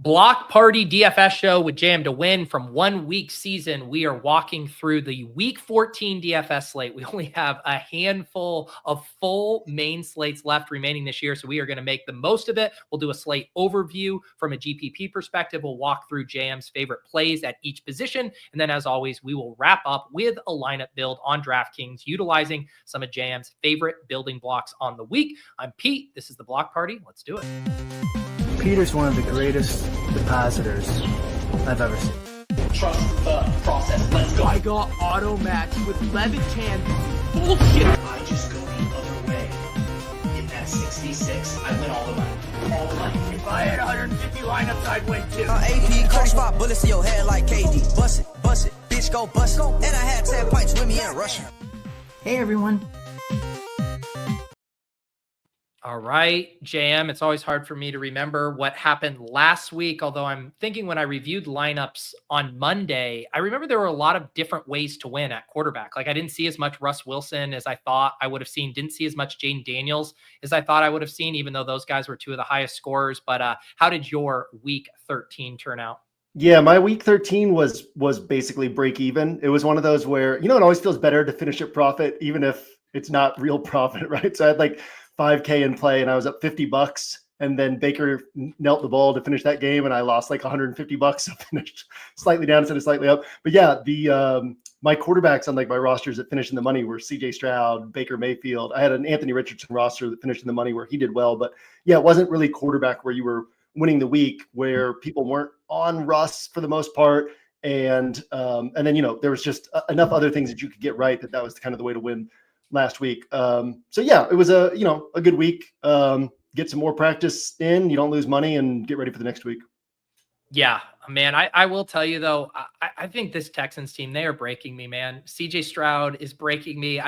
Block Party DFS show with Jmtowin. From 1 week season, we are walking through the week 14 DFS slate. We only have a handful of full main slates left remaining this year, so we are going to make the most of it. We'll do a slate overview from a GPP perspective. We'll walk through JM's favorite plays at each position, and then as always, we will wrap up with a lineup build on DraftKings utilizing some of JM's favorite building blocks on the week. I'm Pete. This is the Block Party. Let's do it. Peter's one of the greatest depositors I've ever seen. Trust the process. Let's go. I got auto match with Levitan. Bullshit. I just go the other way. In that 66, I win all the money. All the money. If I had 150 lineups, I'd win too. AP, 35 bullets to your head like KD. Bust it, bitch, go bust it. And I had 10 pints with me in Russia. Hey, everyone. All right, JM, it's always hard for me to remember what happened last week, although I'm thinking when I reviewed lineups on Monday, I remember there were a lot of different ways to win at quarterback. Like I didn't see as much Russ Wilson as I thought I would have seen, didn't see as much Jaden Daniels as I thought I would have seen, even though those guys were two of the highest scorers. But how did your week 13 turn out? Yeah, my week 13 was basically break even. It was one of those where, it always feels better to finish at profit, even if it's not real profit, right? So I had like $5K in play and I was up $50, and then Baker knelt the ball to finish that game and I lost like $150, so finished slightly down instead of slightly up. But yeah, the my quarterbacks on like my rosters that finished in the money were CJ Stroud, Baker Mayfield. I had an Anthony Richardson roster that finished in the money where he did well, but yeah, it wasn't really quarterback where you were winning the week, where people weren't on Russ for the most part. And then, there was just enough other things that you could get right that was kind of the way to win last week. So yeah, it was a good week. Get some more practice in, you don't lose money, and get ready for the next week. Yeah, man, I will tell you though, I think this Texans team, they are breaking me, man. CJ Stroud is breaking me.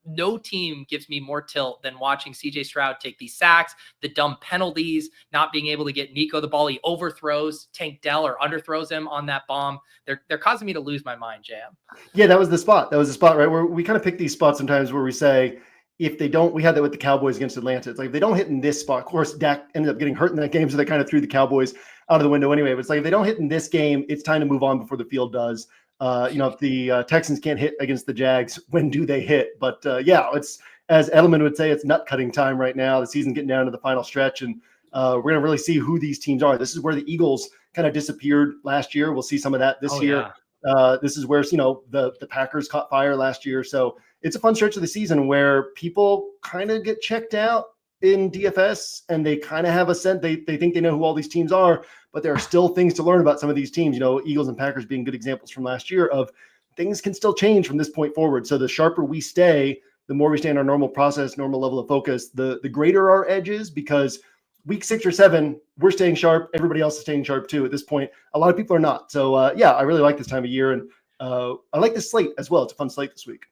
No team gives me more tilt than watching CJ Stroud take these sacks, the dumb penalties, not being able to get Nico the ball. He overthrows Tank Dell or underthrows him on that bomb. They're causing me to lose my mind, Jam. Yeah, that was the spot. Right? Where we kind of pick these spots sometimes where we say, if they don't, we had that with the Cowboys against Atlanta. It's like, if they don't hit in this spot, of course, Dak ended up getting hurt in that game, so they kind of threw the Cowboys out of the window anyway. But it's like, if they don't hit in this game, it's time to move on before the field does. If the Texans can't hit against the Jags, when do they hit? But yeah, it's, as Edelman would say, it's nut cutting time right now. The season's getting down to the final stretch, and we're going to really see who these teams are. This is where the Eagles kind of disappeared last year. We'll see some of that this year. Yeah. This is where, the Packers caught fire last year. So it's a fun stretch of the season where people kind of get checked out in DFS, and they kind of have a sense, they think they know who all these teams are, but there are still things to learn about some of these teams. Eagles and Packers being good examples from last year of things can still change from this point forward. So the sharper we stay, the more we stay in our normal process, normal level of focus, the greater our edge is, because week 6 or 7, we're staying sharp. Everybody else is staying sharp too at this point. A lot of people are not. So yeah, I really like this time of year, and I like this slate as well. It's a fun slate this week.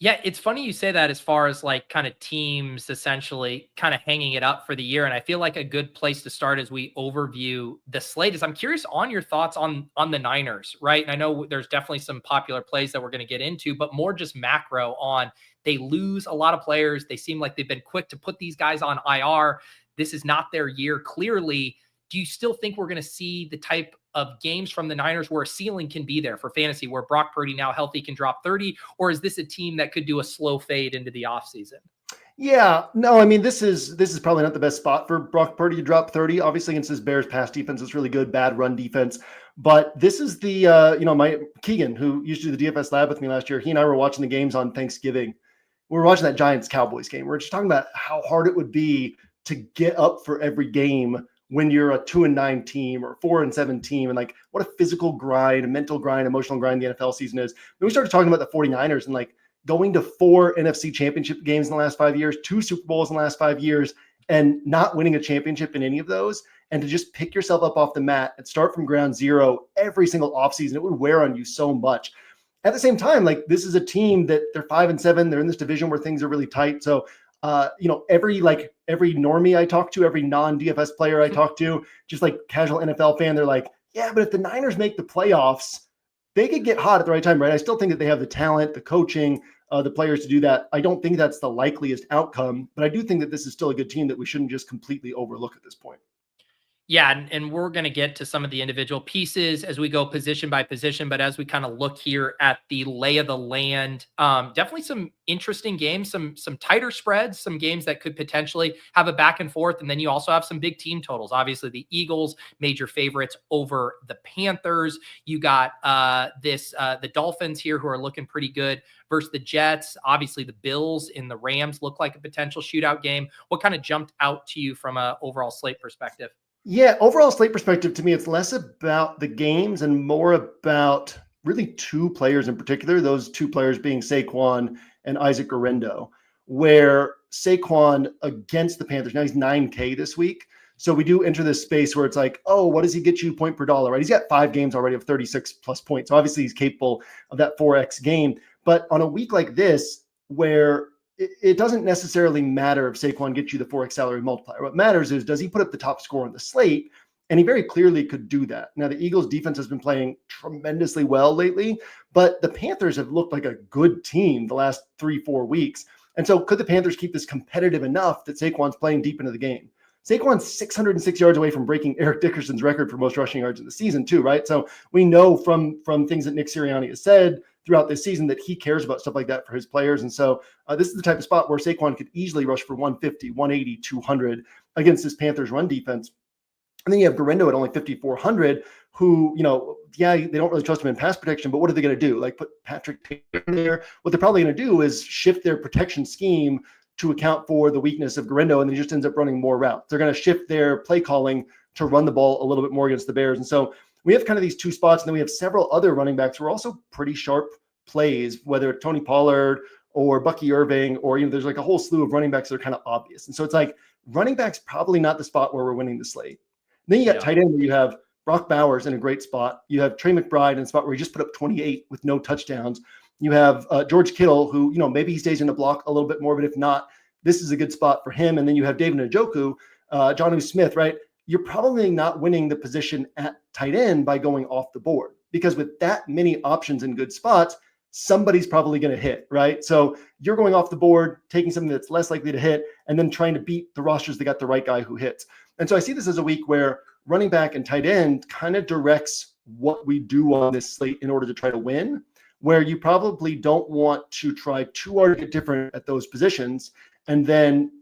Yeah, it's funny you say that as far as like kind of teams essentially kind of hanging it up for the year. And I feel like a good place to start as we overview the slate is I'm curious on your thoughts on the Niners, right? And I know there's definitely some popular plays that we're going to get into, but more just macro on they lose a lot of players. They seem like they've been quick to put these guys on IR. This is not their year, clearly. Do you still think we're going to see the type of games from the Niners where a ceiling can be there for fantasy, where Brock Purdy now healthy can drop 30? Or is this a team that could do a slow fade into the offseason? Yeah, no, I mean, this is probably not the best spot for Brock Purdy to drop 30. Obviously, against his Bears pass defense, it's really good, bad run defense. But this is the, my Keegan, who used to do the DFS lab with me last year, he and I were watching the games on Thanksgiving. We were watching that Giants-Cowboys game. We were just talking about how hard it would be to get up for every game when you're a 2-9 team or 4-7 team, and like what a physical grind, a mental grind, emotional grind the NFL season is. When we started talking about the 49ers and like going to 4 NFC championship games in the last 5 years, 2 Super Bowls in the last 5 years, and not winning a championship in any of those, and to just pick yourself up off the mat and start from ground zero every single offseason, it would wear on you so much. At the same time, like this is a team that they're 5-7, they're in this division where things are really tight. So every normie I talk to, every non-DFS player I talk to, just like casual NFL fan, they're like, yeah, but if the Niners make the playoffs, they could get hot at the right time, right? I still think that they have the talent, the coaching, the players to do that. I don't think that's the likeliest outcome, but I do think that this is still a good team that we shouldn't just completely overlook at this point. Yeah, and we're going to get to some of the individual pieces as we go position by position. But as we kind of look here at the lay of the land, definitely some interesting games, some tighter spreads, some games that could potentially have a back and forth. And then you also have some big team totals. Obviously, the Eagles, major favorites over the Panthers. You got the Dolphins here who are looking pretty good versus the Jets. Obviously, the Bills and the Rams look like a potential shootout game. What kind of jumped out to you from an overall slate perspective? Yeah, overall slate perspective, to me, it's less about the games and more about really two players in particular, those two players being Saquon and Isaac Gurendo, where Saquon against the Panthers, now he's 9K this week. So we do enter this space where it's like, oh, what does he get you point per dollar, right? He's got 5 games already of 36 plus points. So obviously he's capable of that 4X game. But on a week like this, where it doesn't necessarily matter if Saquon gets you the 4X salary multiplier. What matters is, does he put up the top score on the slate? And he very clearly could do that. Now, the Eagles defense has been playing tremendously well lately, but the Panthers have looked like a good team the last 3-4 weeks. And so could the Panthers keep this competitive enough that Saquon's playing deep into the game? Saquon's 606 yards away from breaking Eric Dickerson's record for most rushing yards in the season too, right? So we know from things that Nick Sirianni has said throughout this season that he cares about stuff like that for his players. And so this is the type of spot where Saquon could easily rush for 150, 180, 200 against this Panthers run defense. And then you have Gurendo at only 5,400, who, they don't really trust him in pass protection, but what are they going to do? Like put Patrick Taylor there? What they're probably going to do is shift their protection scheme to account for the weakness of Gurendo, and then he just ends up running more routes. They're going to shift their play calling to run the ball a little bit more against the Bears. And so we have kind of these two spots, and then we have several other running backs who are also pretty sharp plays, whether it's Tony Pollard or Bucky Irving, or there's like a whole slew of running backs that are kind of obvious. And so it's like running back's probably not the spot where we're winning the slate. And then you got tight end where you have Brock Bowers in a great spot. You have Trey McBride in a spot where he just put up 28 with no touchdowns. You have George Kittle, who, maybe he stays in the block a little bit more, but if not, this is a good spot for him. And then you have David Njoku, Jonnu Smith, right? You're probably not winning the position at tight end by going off the board, because with that many options in good spots, somebody's probably going to hit, right? So you're going off the board, taking something that's less likely to hit, and then trying to beat the rosters that got the right guy who hits. And so I see this as a week where running back and tight end kind of directs what we do on this slate in order to try to win, where you probably don't want to try too hard to get different at those positions. And then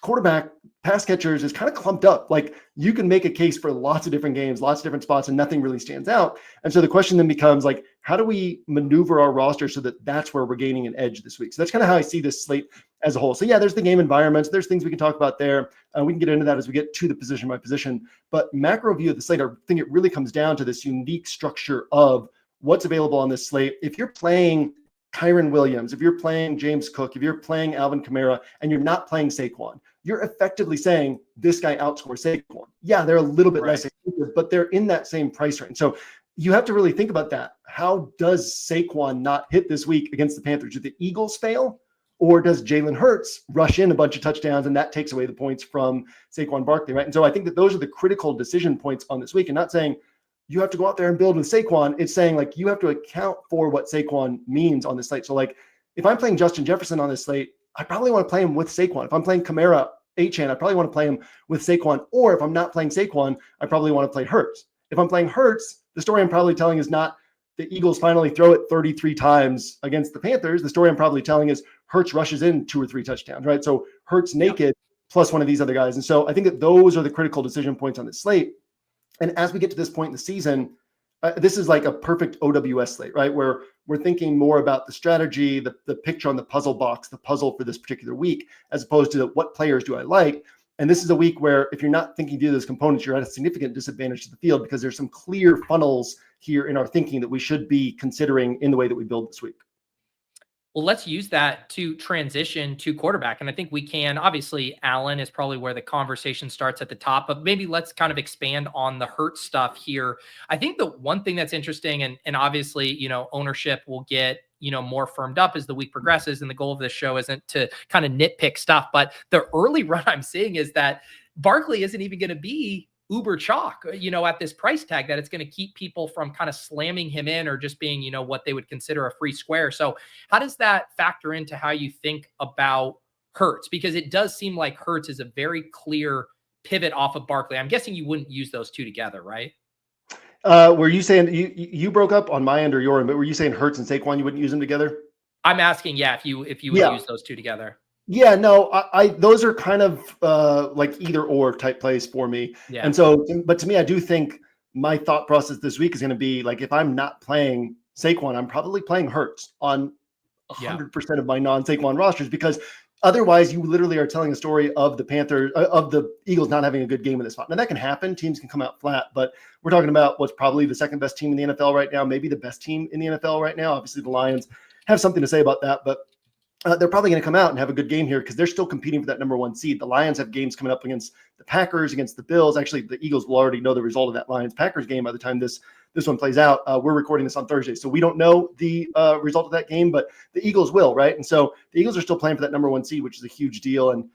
quarterback, pass catchers is kind of clumped up. Like, you can make a case for lots of different games, lots of different spots, and nothing really stands out. And so the question then becomes, like, how do we maneuver our roster so that that's where we're gaining an edge this week? So that's kind of how I see this slate as a whole. So yeah, there's the game environments. There's things we can talk about there. We can get into that as we get to the position by position. But macro view of the slate, I think it really comes down to this unique structure of what's available on this slate. If you're playing Kyren Williams, if you're playing James Cook, if you're playing Alvin Kamara, and you're not playing Saquon, you're effectively saying this guy outscores Saquon. Yeah, they're a little bit less expensive, but they're in that same price range. So you have to really think about that. How does Saquon not hit this week against the Panthers? Do the Eagles fail? Or does Jalen Hurts rush in a bunch of touchdowns and that takes away the points from Saquon Barkley, right? And so I think that those are the critical decision points on this week, and not saying you have to go out there and build with Saquon. It's saying, like, you have to account for what Saquon means on this slate. So, like, if I'm playing Justin Jefferson on this slate, I probably want to play him with Saquon. If I'm playing Kamara, Achane, I probably want to play him with Saquon. Or if I'm not playing Saquon, I probably want to play Hurts. If I'm playing Hurts, the story I'm probably telling is not the Eagles finally throw it 33 times against the Panthers. The story I'm probably telling is Hurts rushes in 2 or 3 touchdowns, right? So Hurts naked plus one of these other guys. And so I think that those are the critical decision points on this slate. And as we get to this point in the season, this is like a perfect OWS slate, right? Where we're thinking more about the strategy, the picture on the puzzle box, the puzzle for this particular week, as opposed to what players do I like. And this is a week where if you're not thinking through those components, you're at a significant disadvantage to the field, because there's some clear funnels here in our thinking that we should be considering in the way that we build this week. Well, let's use that to transition to quarterback. And I think we can. Obviously, Allen is probably where the conversation starts at the top, but maybe let's kind of expand on the Hurts stuff here. I think the one thing that's interesting, and obviously, ownership will get, more firmed up as the week progresses. And the goal of this show isn't to kind of nitpick stuff, but the early run I'm seeing is that Barkley isn't even going to be uber chalk, at this price tag, that it's going to keep people from kind of slamming him in or just being, what they would consider a free square. So how does that factor into how you think about Hurts? Because it does seem like Hurts is a very clear pivot off of Barkley. I'm guessing you wouldn't use those two together, right? Were you saying you broke up on my end or your end, but were you saying Hurts and Saquon, you wouldn't use them together? I'm asking, if you would use those two together. Yeah, no, I those are kind of like either or type plays for me. Yeah. And so, but to me, I do think my thought process this week is going to be like, if I'm not playing Saquon, I'm probably playing Hurts on 100% of my non-Saquon rosters, because otherwise you literally are telling a story of the Panthers, of the Eagles not having a good game in this spot. Now that can happen. Teams can come out flat, but we're talking about what's probably the second best team in the NFL right now, maybe the best team in the NFL right now. Obviously the Lions have something to say about that, but they're probably going to come out and have a good game here because they're still competing for that number one seed. The Lions have games coming up against the Packers, against the Bills. Actually, the Eagles will already know the result of that Lions-Packers game by the time this one plays out. We're recording this on Thursday, so we don't know the result of that game, but the Eagles will, right? And so the Eagles are still playing for that number one seed, which is a huge deal. And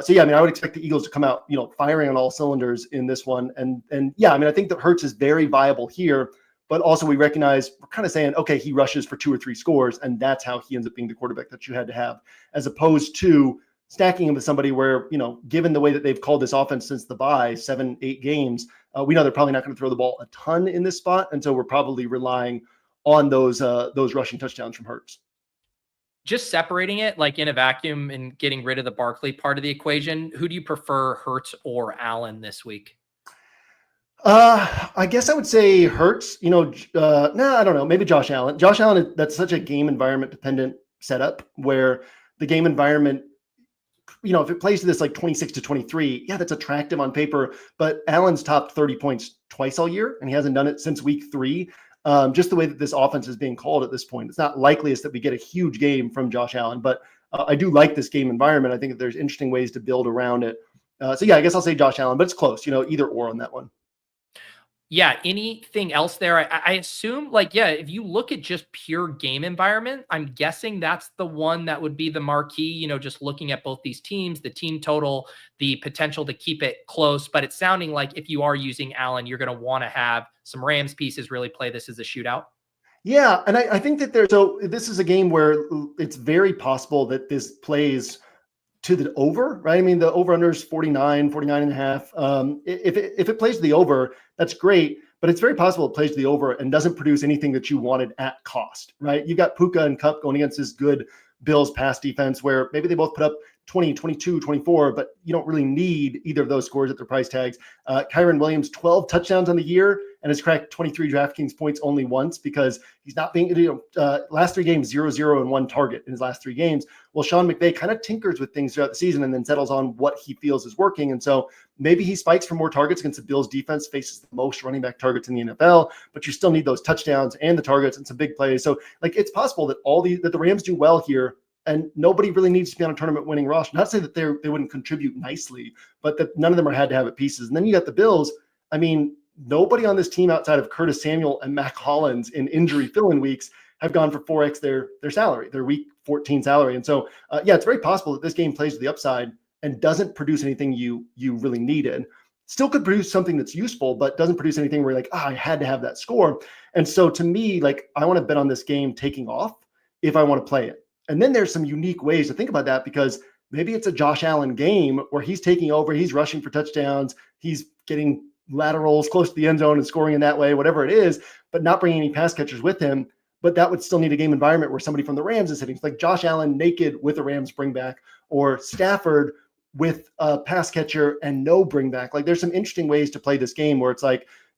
so, yeah, I mean, I would expect the Eagles to come out, firing on all cylinders in this one. And yeah, I mean, I think that Hurts is very viable here. But also we recognize, we're kind of saying, okay, he rushes for 2 or 3 scores, and that's how he ends up being the quarterback that you had to have, as opposed to stacking him with somebody where, given the way that they've called this offense since the bye, 7-8 games, we know they're probably not going to throw the ball a ton in this spot. And so we're probably relying on those rushing touchdowns from Hurts. Just separating it like in a vacuum and getting rid of the Barkley part of the equation, who do you prefer, Hurts or Allen this week? I guess I would say Hurts, I don't know, maybe Josh Allen. Josh Allen, that's such a game environment dependent setup where the game environment, if it plays to this like 26-23, yeah, that's attractive on paper, but Allen's topped 30 points twice all year, and he hasn't done it since week 3. Just the way that this offense is being called at this point, it's not likeliest that we get a huge game from Josh Allen, but I do like this game environment. I think that there's interesting ways to build around it. So yeah, I guess I'll say Josh Allen, but it's close, either or on that one. Yeah. Anything else there? I assume if you look at just pure game environment, I'm guessing that's the one that would be the marquee, just looking at both these teams, the team total, the potential to keep it close. But it's sounding like if you are using Allen, you're going to want to have some Rams pieces really play this as a shootout. Yeah. And I think that this is a game where it's very possible that this plays to the over, right? I mean, the over-under is 49 and a half. If it plays to the over, that's great, but it's very possible it plays to the over and doesn't produce anything that you wanted at cost, right? You got Puka and Kupp going against this good Bills pass defense where maybe they both put up 20, 22, 24, but you don't really need either of those scores at their price tags. Kyren Williams, 12 touchdowns on the year and has cracked 23 DraftKings points only once because he's not being, last 3 games, 0-0 and 1 target in his last 3 games. Well, Sean McVay kind of tinkers with things throughout the season and then settles on what he feels is working. And so maybe he spikes for more targets against the Bills defense, faces the most running back targets in the NFL, but you still need those touchdowns and the targets and some big plays. So it's possible that that the Rams do well here. And nobody really needs to be on a tournament winning roster. Not to say that they wouldn't contribute nicely, but that none of them had to have it pieces. And then you got the Bills. I mean, nobody on this team outside of Curtis Samuel and Mac Hollins in injury fill-in weeks have gone for 4x their salary, their week 14 salary. And so, yeah, it's very possible that this game plays to the upside and doesn't produce anything you really needed. Still could produce something that's useful, but doesn't produce anything where you're like, I had to have that score. And so to me, I want to bet on this game taking off if I want to play it. And then there's some unique ways to think about that because maybe it's a Josh Allen game where he's taking over, he's rushing for touchdowns, he's getting laterals close to the end zone and scoring in that way, whatever it is, but not bringing any pass catchers with him. But that would still need a game environment where somebody from the Rams is hitting. It's like Josh Allen naked with a Rams bring back, or Stafford with a pass catcher and no bring back. There's some interesting ways to play this game where it's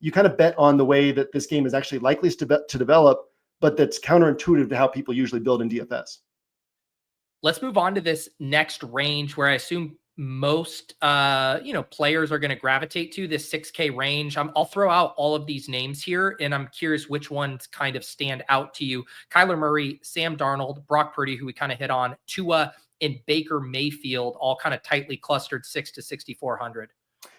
you kind of bet on the way that this game is actually likely to develop, but that's counterintuitive to how people usually build in DFS. Let's move on to this next range where I assume most, players are going to gravitate to this 6K range. I'll throw out all of these names here, and I'm curious which ones kind of stand out to you. Kyler Murray, Sam Darnold, Brock Purdy, who we kind of hit on, Tua, and Baker Mayfield, all kind of tightly clustered 6 to 6,400.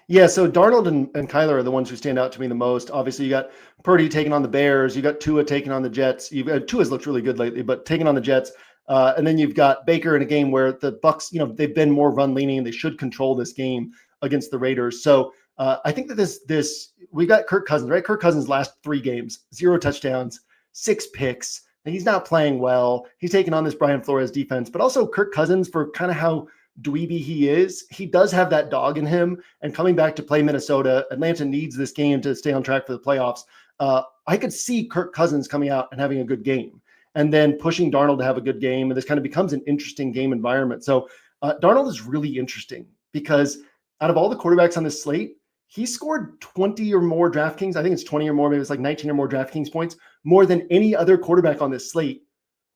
Yeah, so Darnold and Kyler are the ones who stand out to me the most. Obviously, you got Purdy taking on the Bears. You got Tua taking on the Jets. Tua's looked really good lately, but taking on the Jets. And then you've got Baker in a game where the Bucs, they've been more run leaning and they should control this game against the Raiders. So I think that we got Kirk Cousins, right? Kirk Cousins last 3 games, 0 touchdowns, 6 picks. And he's not playing well. He's taking on this Brian Flores defense, but also Kirk Cousins for kind of how dweeby he is, he does have that dog in him. And coming back to play Minnesota, Atlanta needs this game to stay on track for the playoffs. I could see Kirk Cousins coming out and having a good game and then pushing Darnold to have a good game. And this kind of becomes an interesting game environment. So Darnold is really interesting because out of all the quarterbacks on this slate, he scored 20 or more DraftKings. I think it's 20 or more, maybe it's like 19 or more DraftKings points, more than any other quarterback on this slate.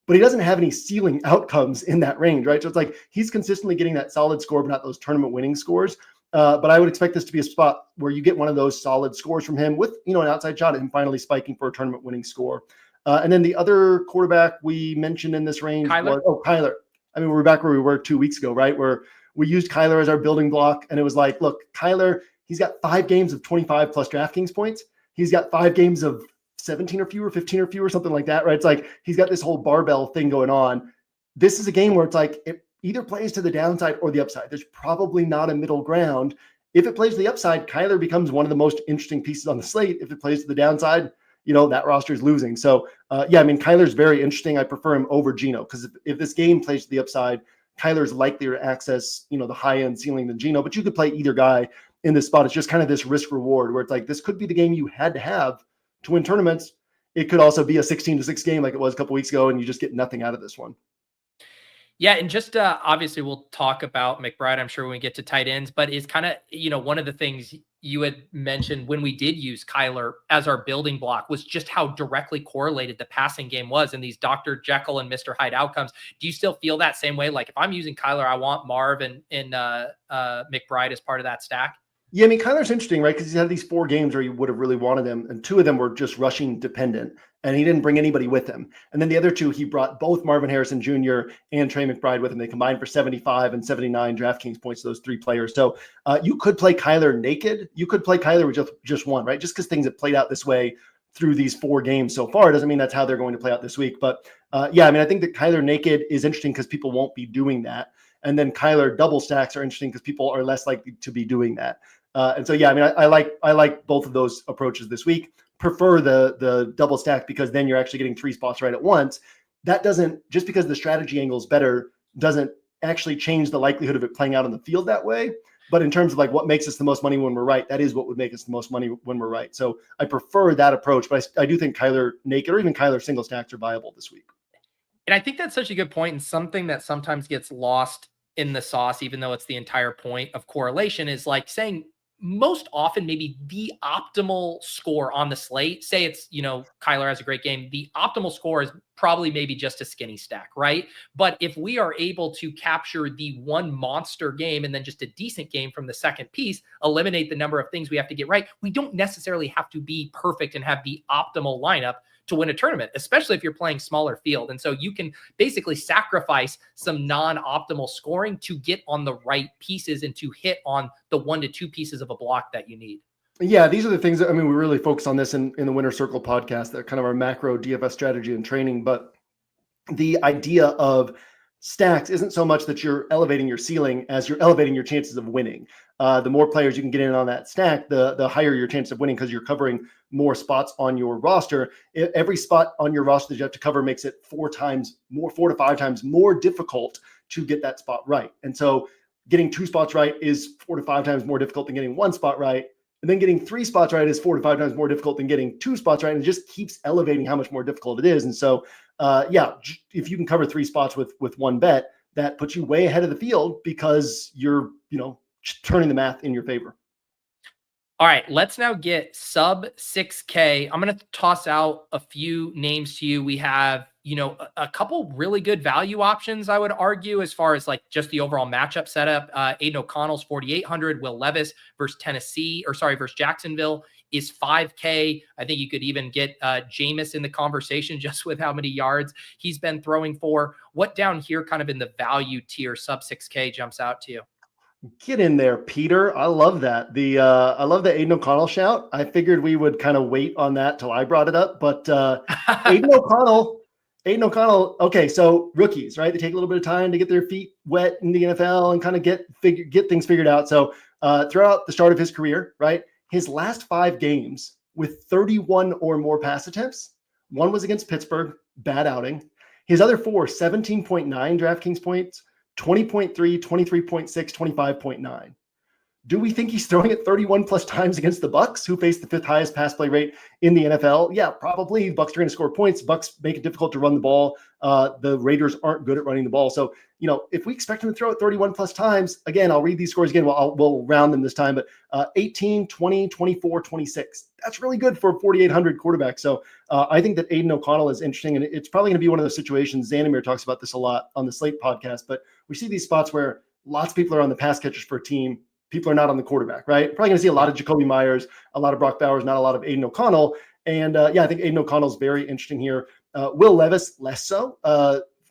But he doesn't have any ceiling outcomes in that range, right? So it's like he's consistently getting that solid score, but not those tournament winning scores. But I would expect this to be a spot where you get one of those solid scores from him with, an outside shot at him finally spiking for a tournament winning score. And then the other quarterback we mentioned in this range was Kyler. I mean, we're back where we were 2 weeks ago, right? Where we used Kyler as our building block. And it was like, look, Kyler, he's got 5 games of 25 plus DraftKings points. He's got 5 games of 17 or fewer, 15 or fewer, something like that, right? It's like he's got this whole barbell thing going on. This is a game where it's like it either plays to the downside or the upside. There's probably not a middle ground. If it plays to the upside, Kyler becomes one of the most interesting pieces on the slate. If it plays to the downside, that roster is losing. So, Kyler's very interesting. I prefer him over Geno because if this game plays to the upside, Kyler's likelier to access, the high-end ceiling than Geno. But you could play either guy in this spot. It's just kind of this risk-reward where it's like this could be the game you had to have to win tournaments. It could also be a 16-6 game like it was a couple weeks ago, and you just get nothing out of this one. Yeah, and just obviously we'll talk about McBride, I'm sure, when we get to tight ends, but is kind of, one of the things you had mentioned when we did use Kyler as our building block was just how directly correlated the passing game was in these Dr. Jekyll and Mr. Hyde outcomes. Do you still feel that same way? Like if I'm using Kyler, I want Marv and McBride as part of that stack? Yeah, I mean, Kyler's interesting, right? Because he's had these 4 games where you would have really wanted him, and 2 of them were just rushing dependent, and he didn't bring anybody with him. And then the other 2, he brought both Marvin Harrison Jr. and Trey McBride with him. They combined for 75 and 79 DraftKings points to those 3 players. So you could play Kyler naked. You could play Kyler with just one, right? Just because things have played out this way through these 4 games so far doesn't mean that's how they're going to play out this week. But I think that Kyler naked is interesting because people won't be doing that. And then Kyler double stacks are interesting because people are less likely to be doing that. I like both of those approaches this week. Prefer the double stack because then you're actually getting 3 spots right at once. That doesn't, just because the strategy angle is better, doesn't actually change the likelihood of it playing out on the field that way. But in terms of like what makes us the most money when we're right, that is what would make us the most money when we're right. So I prefer that approach, but I do think Kyler naked or even Kyler single stacks are viable this week. And I think that's such a good point, and something that sometimes gets lost in the sauce, even though it's the entire point of correlation, is like saying most often maybe the optimal score on the slate, say it's, Kyler has a great game. The optimal score is probably maybe just a skinny stack, right? But if we are able to capture the one monster game and then just a decent game from the second piece, eliminate the number of things we have to get right, we don't necessarily have to be perfect and have the optimal lineup to win a tournament, especially if you're playing smaller field. And so you can basically sacrifice some non-optimal scoring to get on the right pieces and to hit on the 1 to 2 pieces of a block that you need. Yeah, these are the things that, we really focus on this in the Winner Circle podcast, that kind of our macro DFS strategy and training. But the idea of stacks isn't so much that you're elevating your ceiling as you're elevating your chances of winning. The more players you can get in on that stack, the higher your chance of winning because you're covering more spots on your roster. Every spot on your roster that you have to cover makes it 4 to 5 times more difficult to get that spot right. And so getting 2 spots right is 4 to 5 times more difficult than getting 1 spot right. And then getting 3 spots right is 4 to 5 times more difficult than getting 2 spots right. And it just keeps elevating how much more difficult it is. And so, if you can cover 3 spots with 1 bet, that puts you way ahead of the field because you're, turning the math in your favor. All right, let's now get sub 6K. I'm going to toss out a few names to you. We have, a couple really good value options, I would argue, as far as like just the overall matchup setup. Aiden O'Connell's 4,800. Will Levis versus versus Jacksonville is 5K. I think you could even get Jameis in the conversation just with how many yards he's been throwing for. What down here kind of in the value tier sub 6K jumps out to you? Get in there, Peter. I love that. I love the Aiden O'Connell shout. I figured we would kind of wait on that till I brought it up, but Aiden O'Connell. Okay, so rookies, right? They take a little bit of time to get their feet wet in the NFL and kind of get things figured out. So throughout the start of his career, right, his last 5 games with 31 or more pass attempts, 1 was against Pittsburgh, bad outing. His other 4, 17.9 DraftKings points, 20.3, 23.6, 25.9. Do we think he's throwing it 31 plus times against the Bucs, who face the 5th highest pass play rate in the NFL? Yeah, probably. Bucs are going to score points. Bucs make it difficult to run the ball. The Raiders aren't good at running the ball. So, if we expect him to throw it 31 plus times, again, I'll read these scores again. We'll round them this time, but 18, 20, 24, 26. That's really good for a 4,800 quarterback. So I think that Aiden O'Connell is interesting, and it's probably going to be one of those situations. Zanimir talks about this a lot on the Slate podcast, but we see these spots where lots of people are on the pass catchers for a team. People are not on the quarterback, right? Probably going to see a lot of Jakobi Meyers, a lot of Brock Bowers, not a lot of Aiden O'Connell. And I think Aiden O'Connell is very interesting here. Will Levis, less so.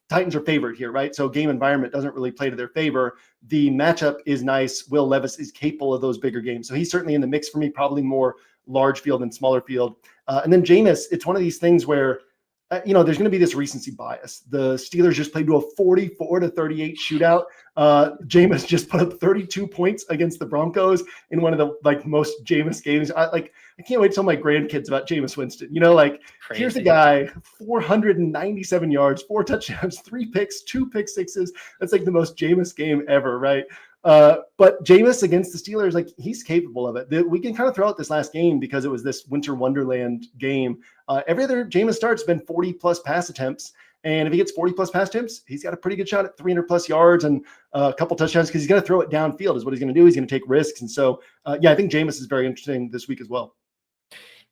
Titans are favored here, right? So game environment doesn't really play to their favor. The matchup is nice. Will Levis is capable of those bigger games. So he's certainly in the mix for me, probably more large field than smaller field. And then Jameis, it's one of these things where there's going to be this recency bias. The Steelers just played to a 44-38 shootout. Jameis just put up 32 points against the Broncos in one of the most Jameis games. I can't wait to tell my grandkids about Jameis Winston. Crazy. Here's a guy, 497 yards, 4 touchdowns, 3 picks, 2 pick sixes. That's like the most Jameis game ever, right? But Jameis against the Steelers, he's capable of it. We can kind of throw out this last game because it was this winter wonderland game. Every other Jameis start's been 40 plus pass attempts. And if he gets 40 plus pass attempts, he's got a pretty good shot at 300 plus yards and a couple touchdowns because he's going to throw it downfield is what he's going to do. He's going to take risks. And so, I think Jameis is very interesting this week as well.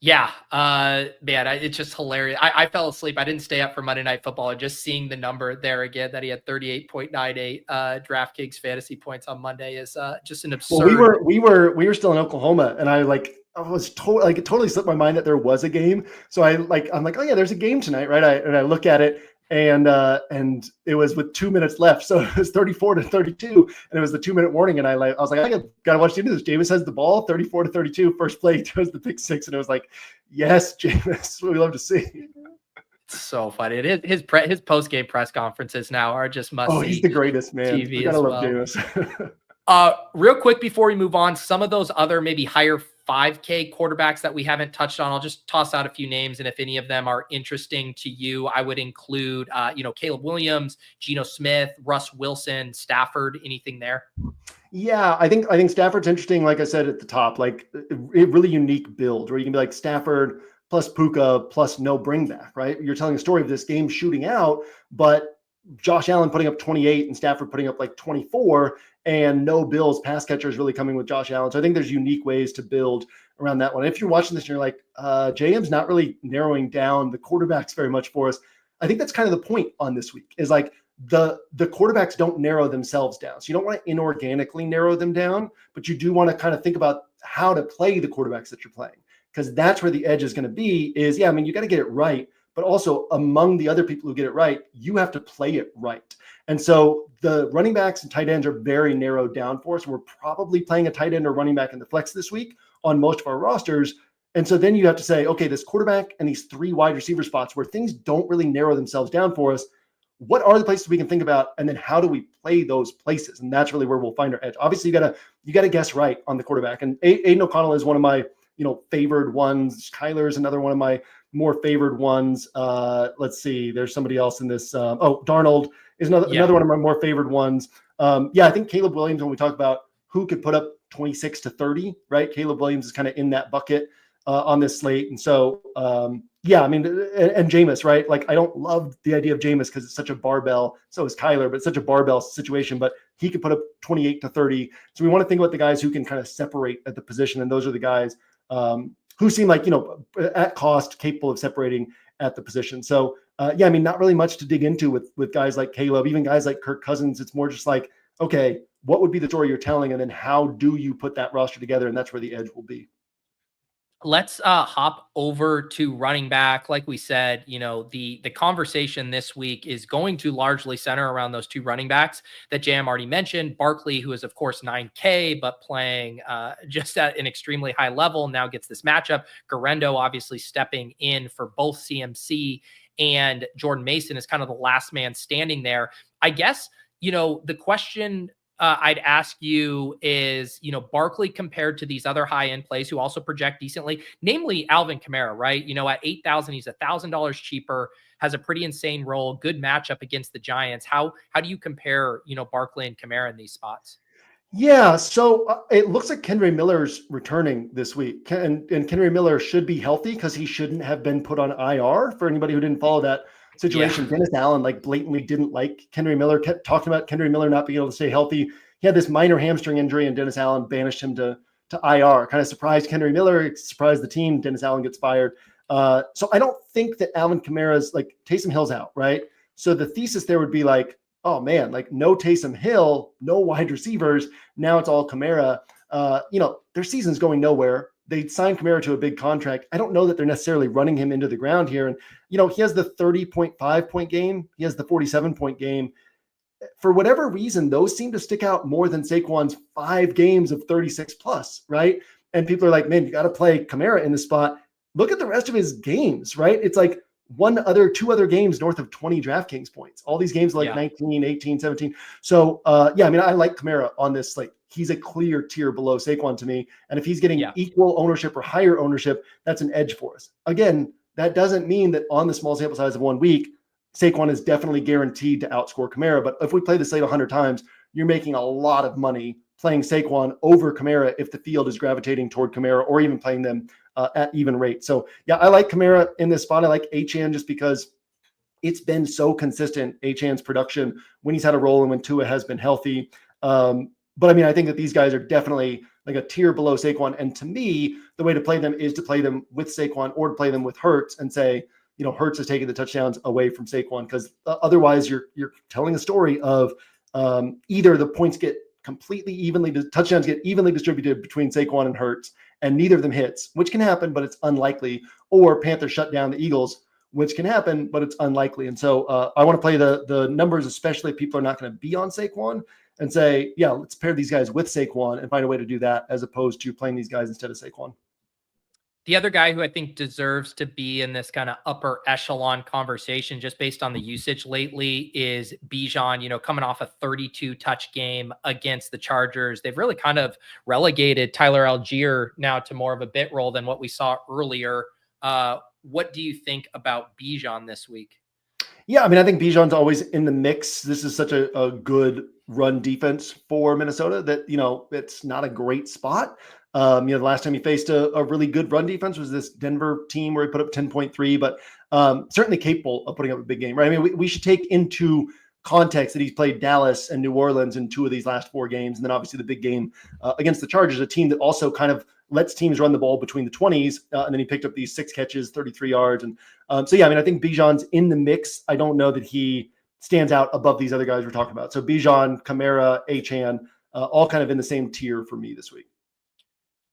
Yeah, man, it's just hilarious. I fell asleep. I didn't stay up for Monday Night Football. Just seeing the number there again that he had 38.98 DraftKings fantasy points on Monday is just an absurd. Well, we were still in Oklahoma, and I was totally it totally slipped my mind that there was a game. So I'm like, oh yeah, there's a game tonight, right? I look at it. And it was with 2 minutes left. So it was 34-32 and it was the 2-minute warning. And I was like, I got to watch the end of this. Jameis has the ball 34-32 first play. He throws the pick 6. And it was like, yes, Jameis, what we love to see. It's so funny. His post-game press conferences now are just must see. Oh, he's the greatest, man. TV we got to love Jameis. Real quick before we move on, some of those other maybe higher 5K quarterbacks that we haven't touched on, I'll just toss out a few names. And if any of them are interesting to you, I would include, Caleb Williams, Geno Smith, Russ Wilson, Stafford, anything there? Yeah, I think Stafford's interesting. Like I said at the top, a really unique build where you can be like Stafford plus Puka plus no bring back, right? You're telling a story of this game shooting out, but Josh Allen putting up 28 and Stafford putting up 24 and no Bills pass catchers really coming with Josh Allen. So I think there's unique ways to build around that one. If you're watching this and you're like, JM's not really narrowing down the quarterbacks very much for us. I think that's kind of the point on this week is the quarterbacks don't narrow themselves down. So you don't want to inorganically narrow them down, but you do want to kind of think about how to play the quarterbacks that you're playing, because that's where the edge is going to be is, you got to get it right. But also among the other people who get it right, you have to play it right. And so the running backs and tight ends are very narrowed down for us. We're probably playing a tight end or running back in the flex this week on most of our rosters. And so then you have to say, okay, this quarterback and these 3 wide receiver spots where things don't really narrow themselves down for us, what are the places we can think about? And then how do we play those places? And that's really where we'll find our edge. Obviously, you got to guess right on the quarterback. And Aiden O'Connell is one of my favored ones. Kyler's another one of my more favored ones. Let's see. There's somebody else in this. Darnold is another one of my more favored ones. I think Caleb Williams, when we talk about who could put up 26 to 30, right? Caleb Williams is kind of in that bucket on this slate. And so, and Jameis, right? I don't love the idea of Jameis because it's such a barbell. So is Kyler, but it's such a barbell situation, but he could put up 28 to 30. So we want to think about the guys who can kind of separate at the position. And those are the guys who seem like, at cost, capable of separating at the position. So, not really much to dig into with guys like Caleb, even guys like Kirk Cousins. It's more just like, okay, what would be the story you're telling? And then how do you put that roster together? And that's where the edge will be. Let's hop over to running back. Like we said, the conversation this week is going to largely center around those 2 running backs that JM already mentioned. Barkley, who is of course 9K, but playing just at an extremely high level, now gets this matchup. Gurendo obviously stepping in for both CMC, and Jordan Mason is kind of the last man standing there. I guess, the question I'd ask you is, Barkley compared to these other high end plays who also project decently, namely Alvin Kamara, right? At 8,000, he's $1,000 cheaper, has a pretty insane role, good matchup against the Giants. How do you compare, Barkley and Kamara in these spots? Yeah, so it looks like Kendra Miller's returning this week, and Kendra Miller should be healthy because he shouldn't have been put on IR. For anybody who didn't follow that situation, Dennis Allen blatantly didn't like Kendra Miller, kept talking about Kendra Miller not being able to stay healthy. He had this minor hamstring injury, and Dennis Allen banished him to IR. Kind of surprised Kendra Miller, surprised the team. Dennis Allen gets fired. So I don't think that Alvin Kamara's Taysom Hill's out, right? So the thesis there would be oh man, no Taysom Hill, no wide receivers. Now it's all Kamara. Their season's going nowhere. They signed Kamara to a big contract. I don't know that they're necessarily running him into the ground here. And, he has the 30.5 point game. He has the 47-point game. For whatever reason, those seem to stick out more than Saquon's 5 games of 36 plus, right? And people are like, man, you got to play Kamara in the spot. Look at the rest of his games, right? It's two other games north of 20 DraftKings points. All these games are 19, 18, 17. So, I like Kamara on this slate. He's a clear tier below Saquon to me. And if he's getting equal ownership or higher ownership, that's an edge for us. Again, that doesn't mean that on the small sample size of 1 week, Saquon is definitely guaranteed to outscore Kamara. But if we play the slate 100 times, you're making a lot of money playing Saquon over Kamara if the field is gravitating toward Kamara, or even playing them at even rate. So I like Kamara in this spot. I like Achane just because it's been so consistent, Achane's production, when he's had a role and when Tua has been healthy. But I think that these guys are definitely a tier below Saquon. And to me, the way to play them is to play them with Saquon or to play them with Hurts and say, Hurts is taking the touchdowns away from Saquon, because otherwise you're telling a story of either the points get touchdowns get evenly distributed between Saquon and Hurts, and neither of them hits, which can happen, but it's unlikely, or Panthers shut down the Eagles, which can happen, but it's unlikely. And so I want to play the numbers, especially if people are not going to be on Saquon, and say, let's pair these guys with Saquon and find a way to do that, as opposed to playing these guys instead of Saquon. The other guy who I think deserves to be in this kind of upper echelon conversation, just based on the usage lately, is Bijan, coming off a 32 touch game against the Chargers. They've really kind of relegated Tyler Algier now to more of a bit role than what we saw earlier. What do you think about Bijan this week? Yeah, I think Bijan's always in the mix. This is such a good run defense for Minnesota that, it's not a great spot. The last time he faced a really good run defense was this Denver team where he put up 10.3, but certainly capable of putting up a big game, right? We should take into context that he's played Dallas and New Orleans in 2 of these last 4 games. And then obviously the big game against the Chargers, a team that also kind of lets teams run the ball between the 20s. And then he picked up these 6 catches, 33 yards. And I think Bijan's in the mix. I don't know that he stands out above these other guys we're talking about. So Bijan, Kamara, Achane, all kind of in the same tier for me this week.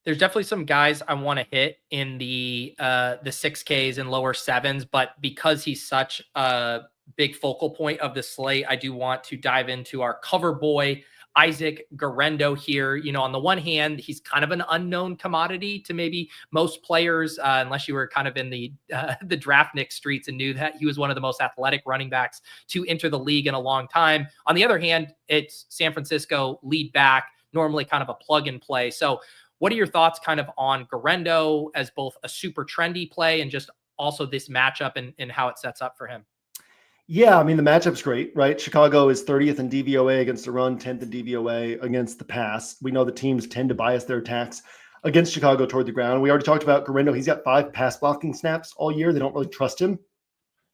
There's definitely some guys I want to hit in the 6Ks and lower 7s, but because he's such a big focal point of the slate, I do want to dive into our cover boy, Isaac Gurendo here. On the one hand, he's kind of an unknown commodity to maybe most players, unless you were kind of in the DraftKings streets and knew that he was one of the most athletic running backs to enter the league in a long time. On the other hand, it's San Francisco lead back, normally kind of a plug and play. So what are your thoughts kind of on Gurendo as both a super trendy play and just also this matchup and how it sets up for him? Yeah, the matchup's great, right? Chicago is 30th in DVOA against the run, 10th in DVOA against the pass. We know the teams tend to bias their attacks against Chicago toward the ground. We already talked about Gurendo. He's got 5 pass blocking snaps all year. They don't really trust him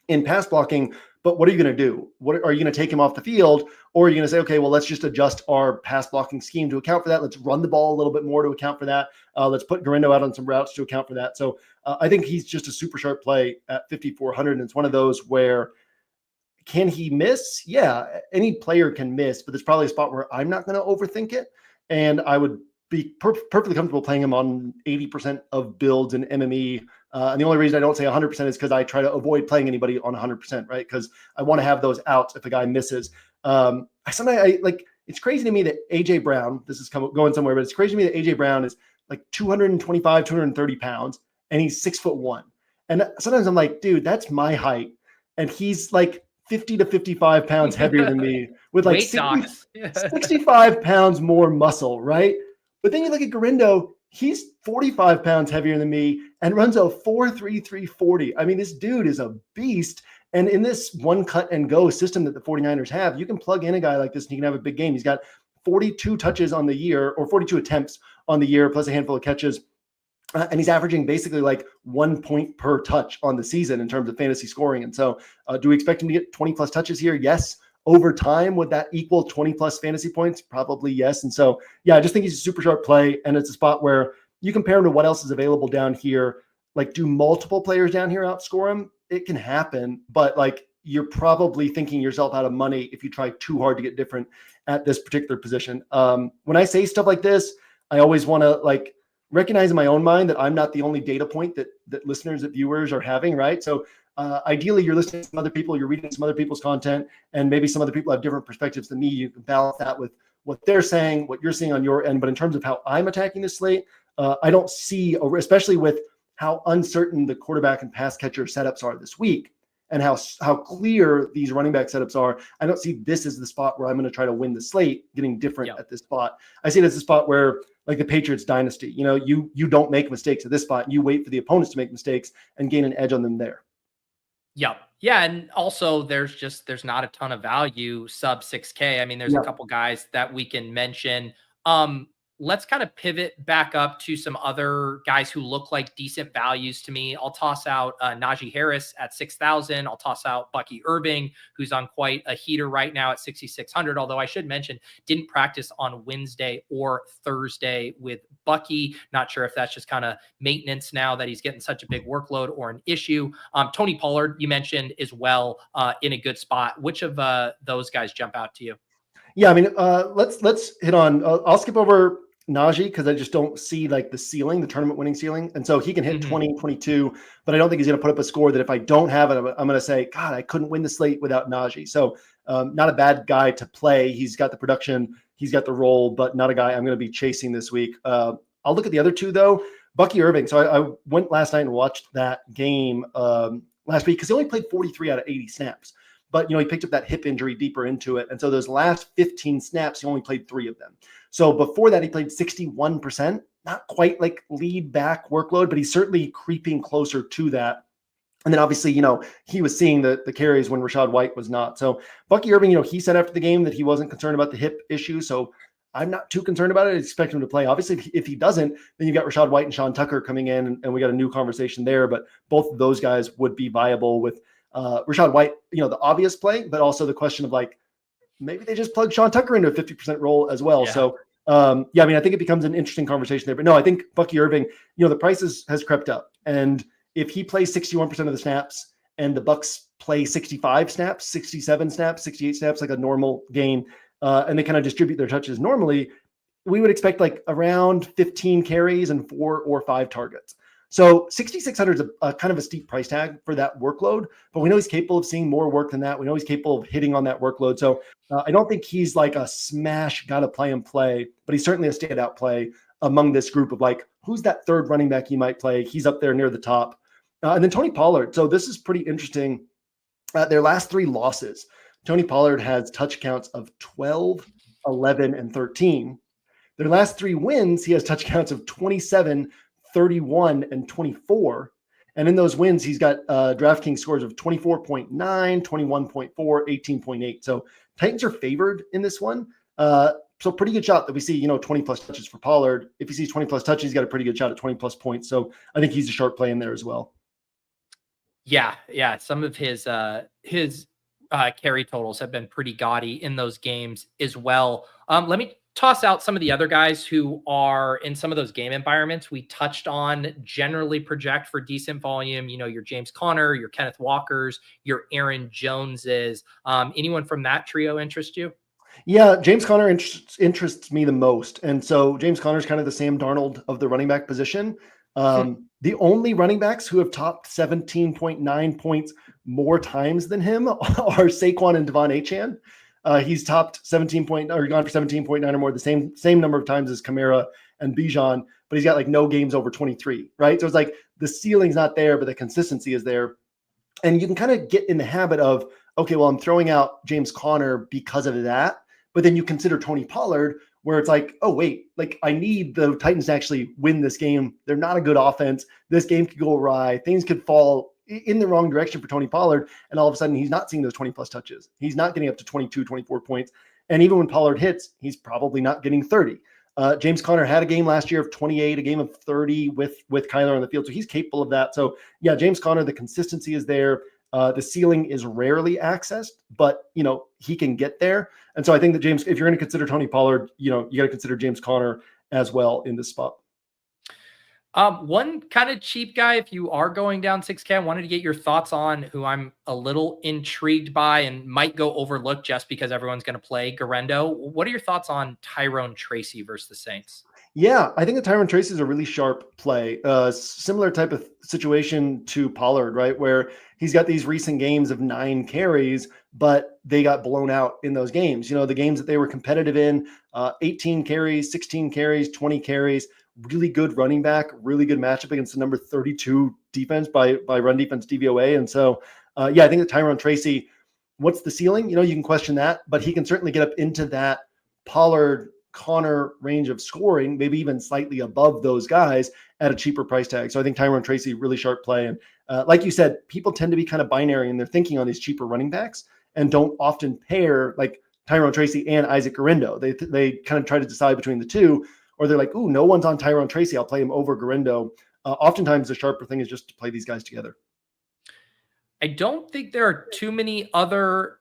in pass blocking. But what are you going to do? What are you going to take him off the field? Or are you going to say, okay, well, let's just adjust our pass blocking scheme to account for that. Let's run the ball a little bit more to account for that. Let's put Gurendo out on some routes to account for that. So I think he's just a super sharp play at 5,400. And it's one of those where, can he miss? Yeah, any player can miss, but there's probably a spot where I'm not going to overthink it. And I would be perfectly comfortable playing him on 80% of builds in MME. And the only reason I don't say 100% is because I try to avoid playing anybody on 100%, right? Because I want to have those outs if a guy misses. It's crazy to me that AJ Brown, this is going somewhere, but it's crazy to me that AJ Brown is 225, 230 pounds, and he's 6'1". And sometimes I'm like, dude, that's my height. And he's 50 to 55 pounds heavier than me with like Weight docs. 65 pounds more muscle, right? But then you look at Gurendo, he's 45 pounds heavier than me and runs a 4.33 40. I mean, this dude is a beast. And in this one cut and go system that the 49ers have, you can plug in a guy like this and he can have a big game. He's got 42 touches on the year, or 42 attempts on the year, plus a handful of catches. And he's averaging basically like 1 point per touch on the season in terms of fantasy scoring. And so do we expect him to get 20 plus touches here? Yes. Over time, would that equal 20 plus fantasy points? Probably yes. And so, yeah, I just think he's a super sharp play. And it's a spot where you compare him to what else is available down here. Like, do multiple players down here outscore him? It can happen, but like, you're probably thinking yourself out of money if you try too hard to get different at this particular position. When I say stuff like this, I always want to like recognize in my own mind that I'm not the only data point that listeners, that viewers are having, right? So ideally you're listening to some other people, you're reading some other people's content, and maybe some other people have different perspectives than me. You can balance that with what they're saying, what you're seeing on your end. But in terms of how I'm attacking this slate, I don't see, especially with how uncertain the quarterback and pass catcher setups are this week, and how clear these running back setups are, I don't see this as the spot where I'm going to try to win the slate, getting different at this spot. I see it as a spot where, like the Patriots dynasty, you don't make mistakes at this spot. You wait for the opponents to make mistakes and gain an edge on them there. Yeah. Yeah. And also there's not a ton of value sub 6K. I mean, there's a couple guys that we can mention. Let's kind of pivot back up to some other guys who look like decent values to me. I'll toss out Najee Harris at 6,000. I'll toss out Bucky Irving, who's on quite a heater right now at 6,600. Although I should mention, didn't practice on Wednesday or Thursday with Bucky. Not sure if that's just kind of maintenance now that he's getting such a big workload or an issue. Tony Pollard, you mentioned as well, in a good spot. Which of those guys jump out to you? Yeah, I mean, let's hit on. I'll skip over Najee because I just don't see like the ceiling, the tournament winning ceiling. And so he can hit 20, 22, but I don't think he's going to put up a score that if I don't have it, I'm going to say, God, I couldn't win the slate without Najee. So not a bad guy to play. He's got the production, he's got the role, but not a guy I'm going to be chasing this week. I'll look at the other two though. Bucky Irving. So I went last night and watched that game last week because he only played 43 out of 80 snaps. But, he picked up that hip injury deeper into it. And so those last 15 snaps, he only played 3 of them. So before that, he played 61%, not quite like lead back workload, but he's certainly creeping closer to that. And then obviously, he was seeing the carries when Rachaad White was not. So Bucky Irving, he said after the game that he wasn't concerned about the hip issue. So I'm not too concerned about it. I expect him to play. Obviously, if he doesn't, then you've got Rachaad White and Sean Tucker coming in, and we got a new conversation there. But both of those guys would be viable with Rachaad White, the obvious play, but also the question of like, maybe they just plug Sean Tucker into a 50% role as well. Yeah. So, I mean, I think it becomes an interesting conversation there, but no, I think Bucky Irving, the price has crept up. And if he plays 61% of the snaps and the Bucks play 65 snaps, 67 snaps, 68 snaps, like a normal game, and they kind of distribute their touches normally, we would expect like around 15 carries and 4 or 5 targets. So 6,600 is a kind of a steep price tag for that workload, but we know he's capable of seeing more work than that. We know he's capable of hitting on that workload. So I don't think he's like a smash, got to play and play, but he's certainly a standout play among this group of like, who's that third running back he might play? He's up there near the top. And then Tony Pollard. So this is pretty interesting. Their last 3 losses, Tony Pollard has touch counts of 12, 11, and 13. Their last 3 wins, he has touch counts of 27, 31, and 24. And in those wins, he's got DraftKings scores of 24.9, 21.4, 18.8. So Titans are favored in this one. So pretty good shot that we see, 20 plus touches for Pollard. If he sees 20 plus touches, he's got a pretty good shot at 20 plus points. So I think he's a sharp play in there as well. Yeah. Some of his carry totals have been pretty gaudy in those games as well. Let me toss out some of the other guys who are in some of those game environments we touched on, generally project for decent volume. Your James Conner, your Kenneth Walkers, your Aaron Joneses. Anyone from that trio interest you? Yeah, James Conner interests me the most. And so James Conner is kind of the Sam Darnold of the running back position. The only running backs who have topped 17.9 points more times than him are Saquon and Devon Achane. He's topped 17 point or gone for 17.9 or more the same number of times as Kamara and Bijan, but he's got like no games over 23, right? So it's like the ceiling's not there, but the consistency is there. And you can kind of get in the habit of okay, well, I'm throwing out James Conner because of that. But then you consider Tony Pollard, where it's like, oh, wait, like I need the Titans to actually win this game. They're not a good offense. This game could go awry. Things could fall in the wrong direction for Tony Pollard. And all of a sudden, he's not seeing those 20 plus touches. He's not getting up to 22, 24 points. And even when Pollard hits, he's probably not getting 30. James Conner had a game last year of 28, a game of 30 with Kyler on the field. So he's capable of that. So yeah, James Conner, the consistency is there. The ceiling is rarely accessed, but he can get there. And so I think that James, if you're going to consider Tony Pollard, you got to consider James Conner as well in this spot. One kind of cheap guy, if you are going down 6K, I wanted to get your thoughts on who I'm a little intrigued by and might go overlooked just because everyone's going to play Gurendo. What are your thoughts on Tyrone Tracy versus the Saints? Yeah, I think that Tyrone Tracy is a really sharp play. Similar type of situation to Pollard, right? Where he's got these recent games of 9 carries, but they got blown out in those games. The games that they were competitive in, 18 carries, 16 carries, 20 carries, really good running back, really good matchup against the number 32 defense by run defense DVOA. And so, I think that Tyrone Tracy, what's the ceiling? You can question that, but he can certainly get up into that Pollard Conner range of scoring, maybe even slightly above those guys at a cheaper price tag. So I think Tyrone Tracy, really sharp play. And like you said, people tend to be kind of binary in their thinking on these cheaper running backs and don't often pair like Tyrone Tracy and Isaac Gurendo. They kind of try to decide between the two, or they're like, ooh, no one's on Tyrone Tracy, I'll play him over Gurendo. Oftentimes the sharper thing is just to play these guys together. I don't think there are too many other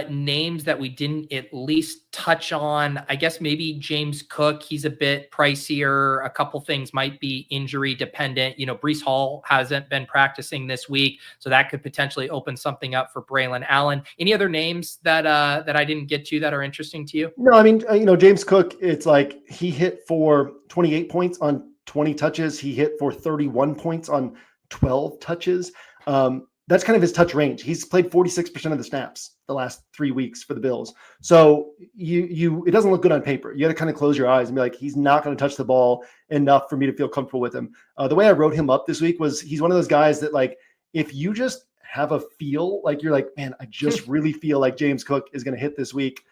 names that we didn't at least touch on. I guess maybe James Cook, he's a bit pricier. A couple things might be injury dependent. Breece Hall hasn't been practicing this week, so that could potentially open something up for Braylon Allen. Any other names that I didn't get to that are interesting to you? No, I mean, James Cook, it's like he hit for 28 points on 20 touches. He hit for 31 points on 12 touches. That's kind of his touch range. He's played 46% of the snaps the last 3 weeks for the Bills. So it doesn't look good on paper. You got to kind of close your eyes and be like, he's not going to touch the ball enough for me to feel comfortable with him. The way I wrote him up this week was he's one of those guys that, like, if you just have a feel, like you're like, man, I just really feel like James Cook is going to hit this week,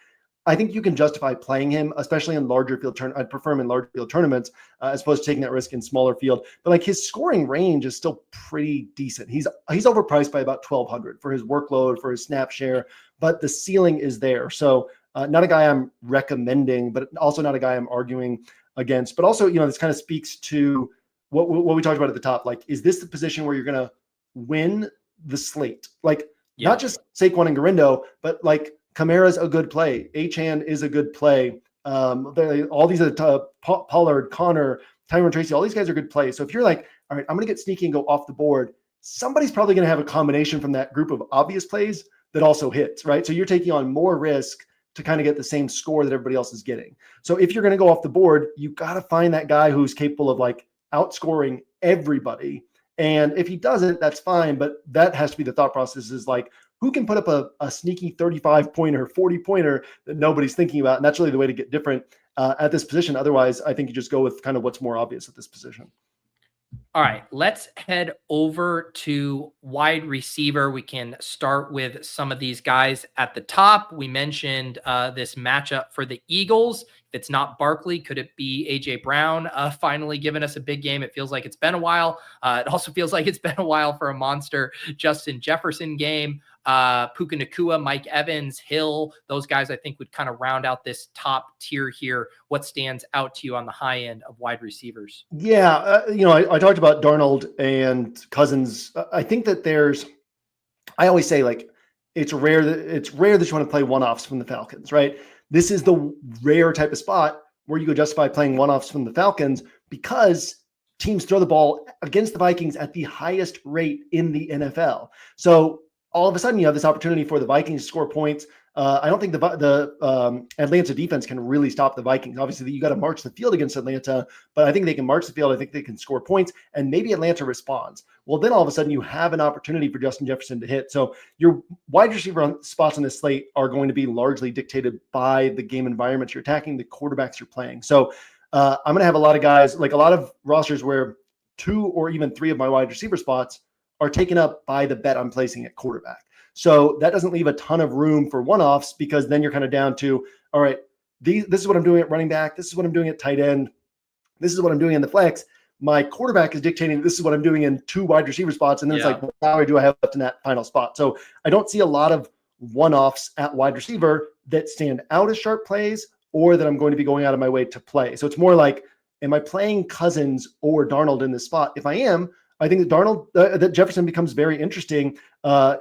I think you can justify playing him, especially in larger field I'd prefer him in larger field tournaments as opposed to taking that risk in smaller field. But like his scoring range is still pretty decent. He's overpriced by about 1,200 for his workload, for his snap share, but the ceiling is there. So not a guy I'm recommending, but also not a guy I'm arguing against. But also, this kind of speaks to what we talked about at the top. Like, is this the position where you're going to win the slate? Like, not just Saquon and Gurendo, but like, Kamara's a good play. Achane is a good play. All these other Pollard, Conner, Tyrone Tracy, all these guys are good plays. So if you're like, all right, I'm going to get sneaky and go off the board, somebody's probably going to have a combination from that group of obvious plays that also hits, right? So you're taking on more risk to kind of get the same score that everybody else is getting. So if you're going to go off the board, you got to find that guy who's capable of like outscoring everybody. And if he doesn't, that's fine. But that has to be the thought process, is like, who can put up a sneaky 35-pointer, 40-pointer that nobody's thinking about? And that's really the way to get different at this position. Otherwise, I think you just go with kind of what's more obvious at this position. All right, let's head over to wide receiver. We can start with some of these guys at the top. We mentioned this matchup for the Eagles. If it's not Barkley, could it be A.J. Brown finally giving us a big game? It feels like it's been a while. It also feels like it's been a while for a monster Justin Jefferson game. Puka Nacua, Mike Evans, Hill, those guys I think would kind of round out this top tier here. What stands out to you on the high end of wide receivers? Yeah, I talked about Darnold and Cousins. I think that I always say, like, it's rare that you want to play one-offs from the Falcons, right? This is the rare type of spot where you go justify playing one-offs from the Falcons because teams throw the ball against the Vikings at the highest rate in the NFL. So all of a sudden you have this opportunity for the Vikings to score points. I don't think the Atlanta defense can really stop the Vikings. Obviously, you got to march the field against Atlanta, but I think they can march the field. I think they can score points, and maybe Atlanta responds. Well, then all of a sudden you have an opportunity for Justin Jefferson to hit. So your wide receiver spots on this slate are going to be largely dictated by the game environment you're attacking, the quarterbacks you're playing. So I'm going to have a lot of guys, like a lot of rosters where 2 or even 3 of my wide receiver spots are taken up by the bet I'm placing at quarterback. So that doesn't leave a ton of room for one-offs, because then you're kind of down to, all right, this is what I'm doing at running back. This is what I'm doing at tight end. This is what I'm doing in the flex. My quarterback is dictating this is what I'm doing in 2 wide receiver spots. And then it's like, what salary do I have left in that final spot? So I don't see a lot of one-offs at wide receiver that stand out as sharp plays, or that I'm going to be going out of my way to play. So it's more like, am I playing Cousins or Darnold in this spot? If I am, I think that Jefferson becomes very interesting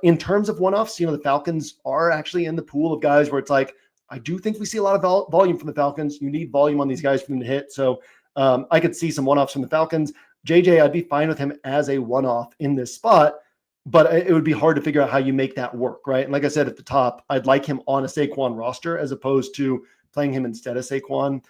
in terms of one-offs. The Falcons are actually in the pool of guys where it's like, I do think we see a lot of volume from the Falcons. You need volume on these guys for them to hit. So I could see some one-offs from the Falcons. JJ, I'd be fine with him as a one-off in this spot, but it would be hard to figure out how you make that work, right? And like I said at the top, I'd like him on a Saquon roster as opposed to playing him instead of Saquon.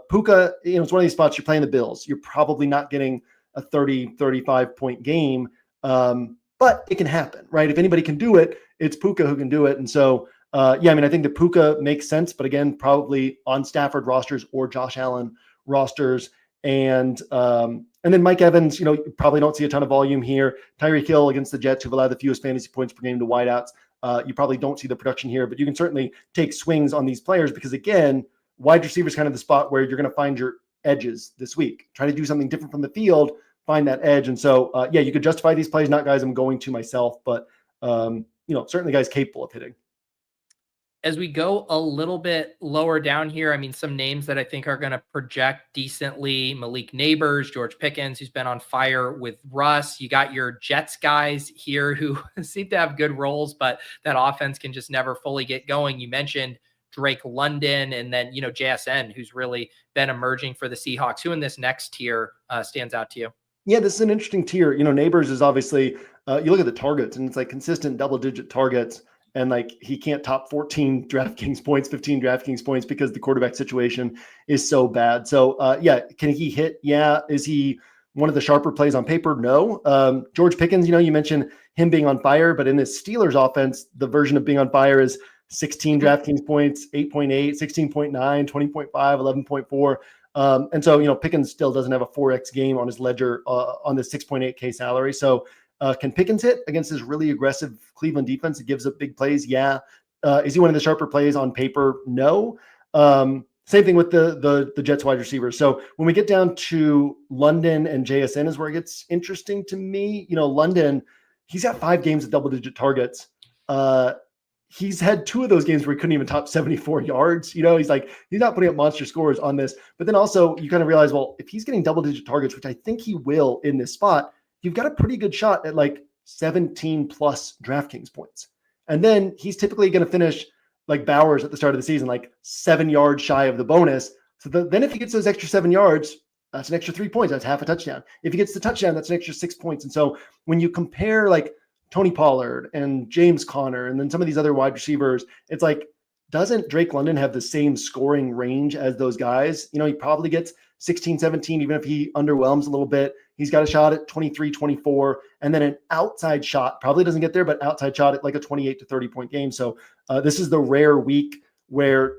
Puka, it's one of these spots you're playing the Bills. You're probably not getting a 30, 35 point game, but it can happen, right? If anybody can do it, it's Puka who can do it. And so, I think the Puka makes sense, but again, probably on Stafford rosters or Josh Allen rosters. And then Mike Evans, you probably don't see a ton of volume here. Tyreek Hill against the Jets, who've allowed the fewest fantasy points per game to wideouts. You probably don't see the production here, but you can certainly take swings on these players, because again, wide receiver is kind of the spot where you're going to find your edges this week. Try to do something different from the field, find that edge. And so, you could justify these plays, not guys I'm going to myself, but certainly guys capable of hitting. As we go a little bit lower down here, some names that I think are going to project decently: Malik Neighbors, George Pickens, who's been on fire with Russ. You got your Jets guys here who seem to have good roles, but that offense can just never fully get going. You mentioned Drake London, and then, JSN, who's really been emerging for the Seahawks. Who in this next tier stands out to you? Yeah, this is an interesting tier. Neighbors is obviously, you look at the targets and it's like consistent double-digit targets. And like, he can't top 14 DraftKings points, 15 DraftKings points, because the quarterback situation is so bad. So can he hit? Yeah. Is he one of the sharper plays on paper? No. George Pickens, you mentioned him being on fire, but in this Steelers offense, the version of being on fire is 16 DraftKings points, 8.8, 16.9, 20.5, 11.4. And so, Pickens still doesn't have a 4X game on his ledger on the 6.8K salary. So can Pickens hit against this really aggressive Cleveland defense that gives up big plays? Yeah. Is he one of the sharper plays on paper? No. Same thing with the Jets wide receivers. So when we get down to London and JSN is where it gets interesting to me. London, he's got 5 games of double-digit targets. He's had 2 of those games where he couldn't even top 74 yards. He's not putting up monster scores on this. But then also you kind of realize, well, if he's getting double-digit targets, which I think he will in this spot, you've got a pretty good shot at like 17 plus DraftKings points. And then he's typically going to finish like Bowers at the start of the season, like 7 yards shy of the bonus. So then if he gets those extra 7 yards, that's an extra 3 points. That's half a touchdown. If he gets the touchdown, that's an extra 6 points. And so when you compare like Tony Pollard and James Conner and then some of these other wide receivers, it's like, doesn't Drake London have the same scoring range as those guys? He probably gets 16, 17, even if he underwhelms a little bit. He's got a shot at 23, 24, and then an outside shot, probably doesn't get there, but outside shot at like a 28 to 30 point game. So this is the rare week where,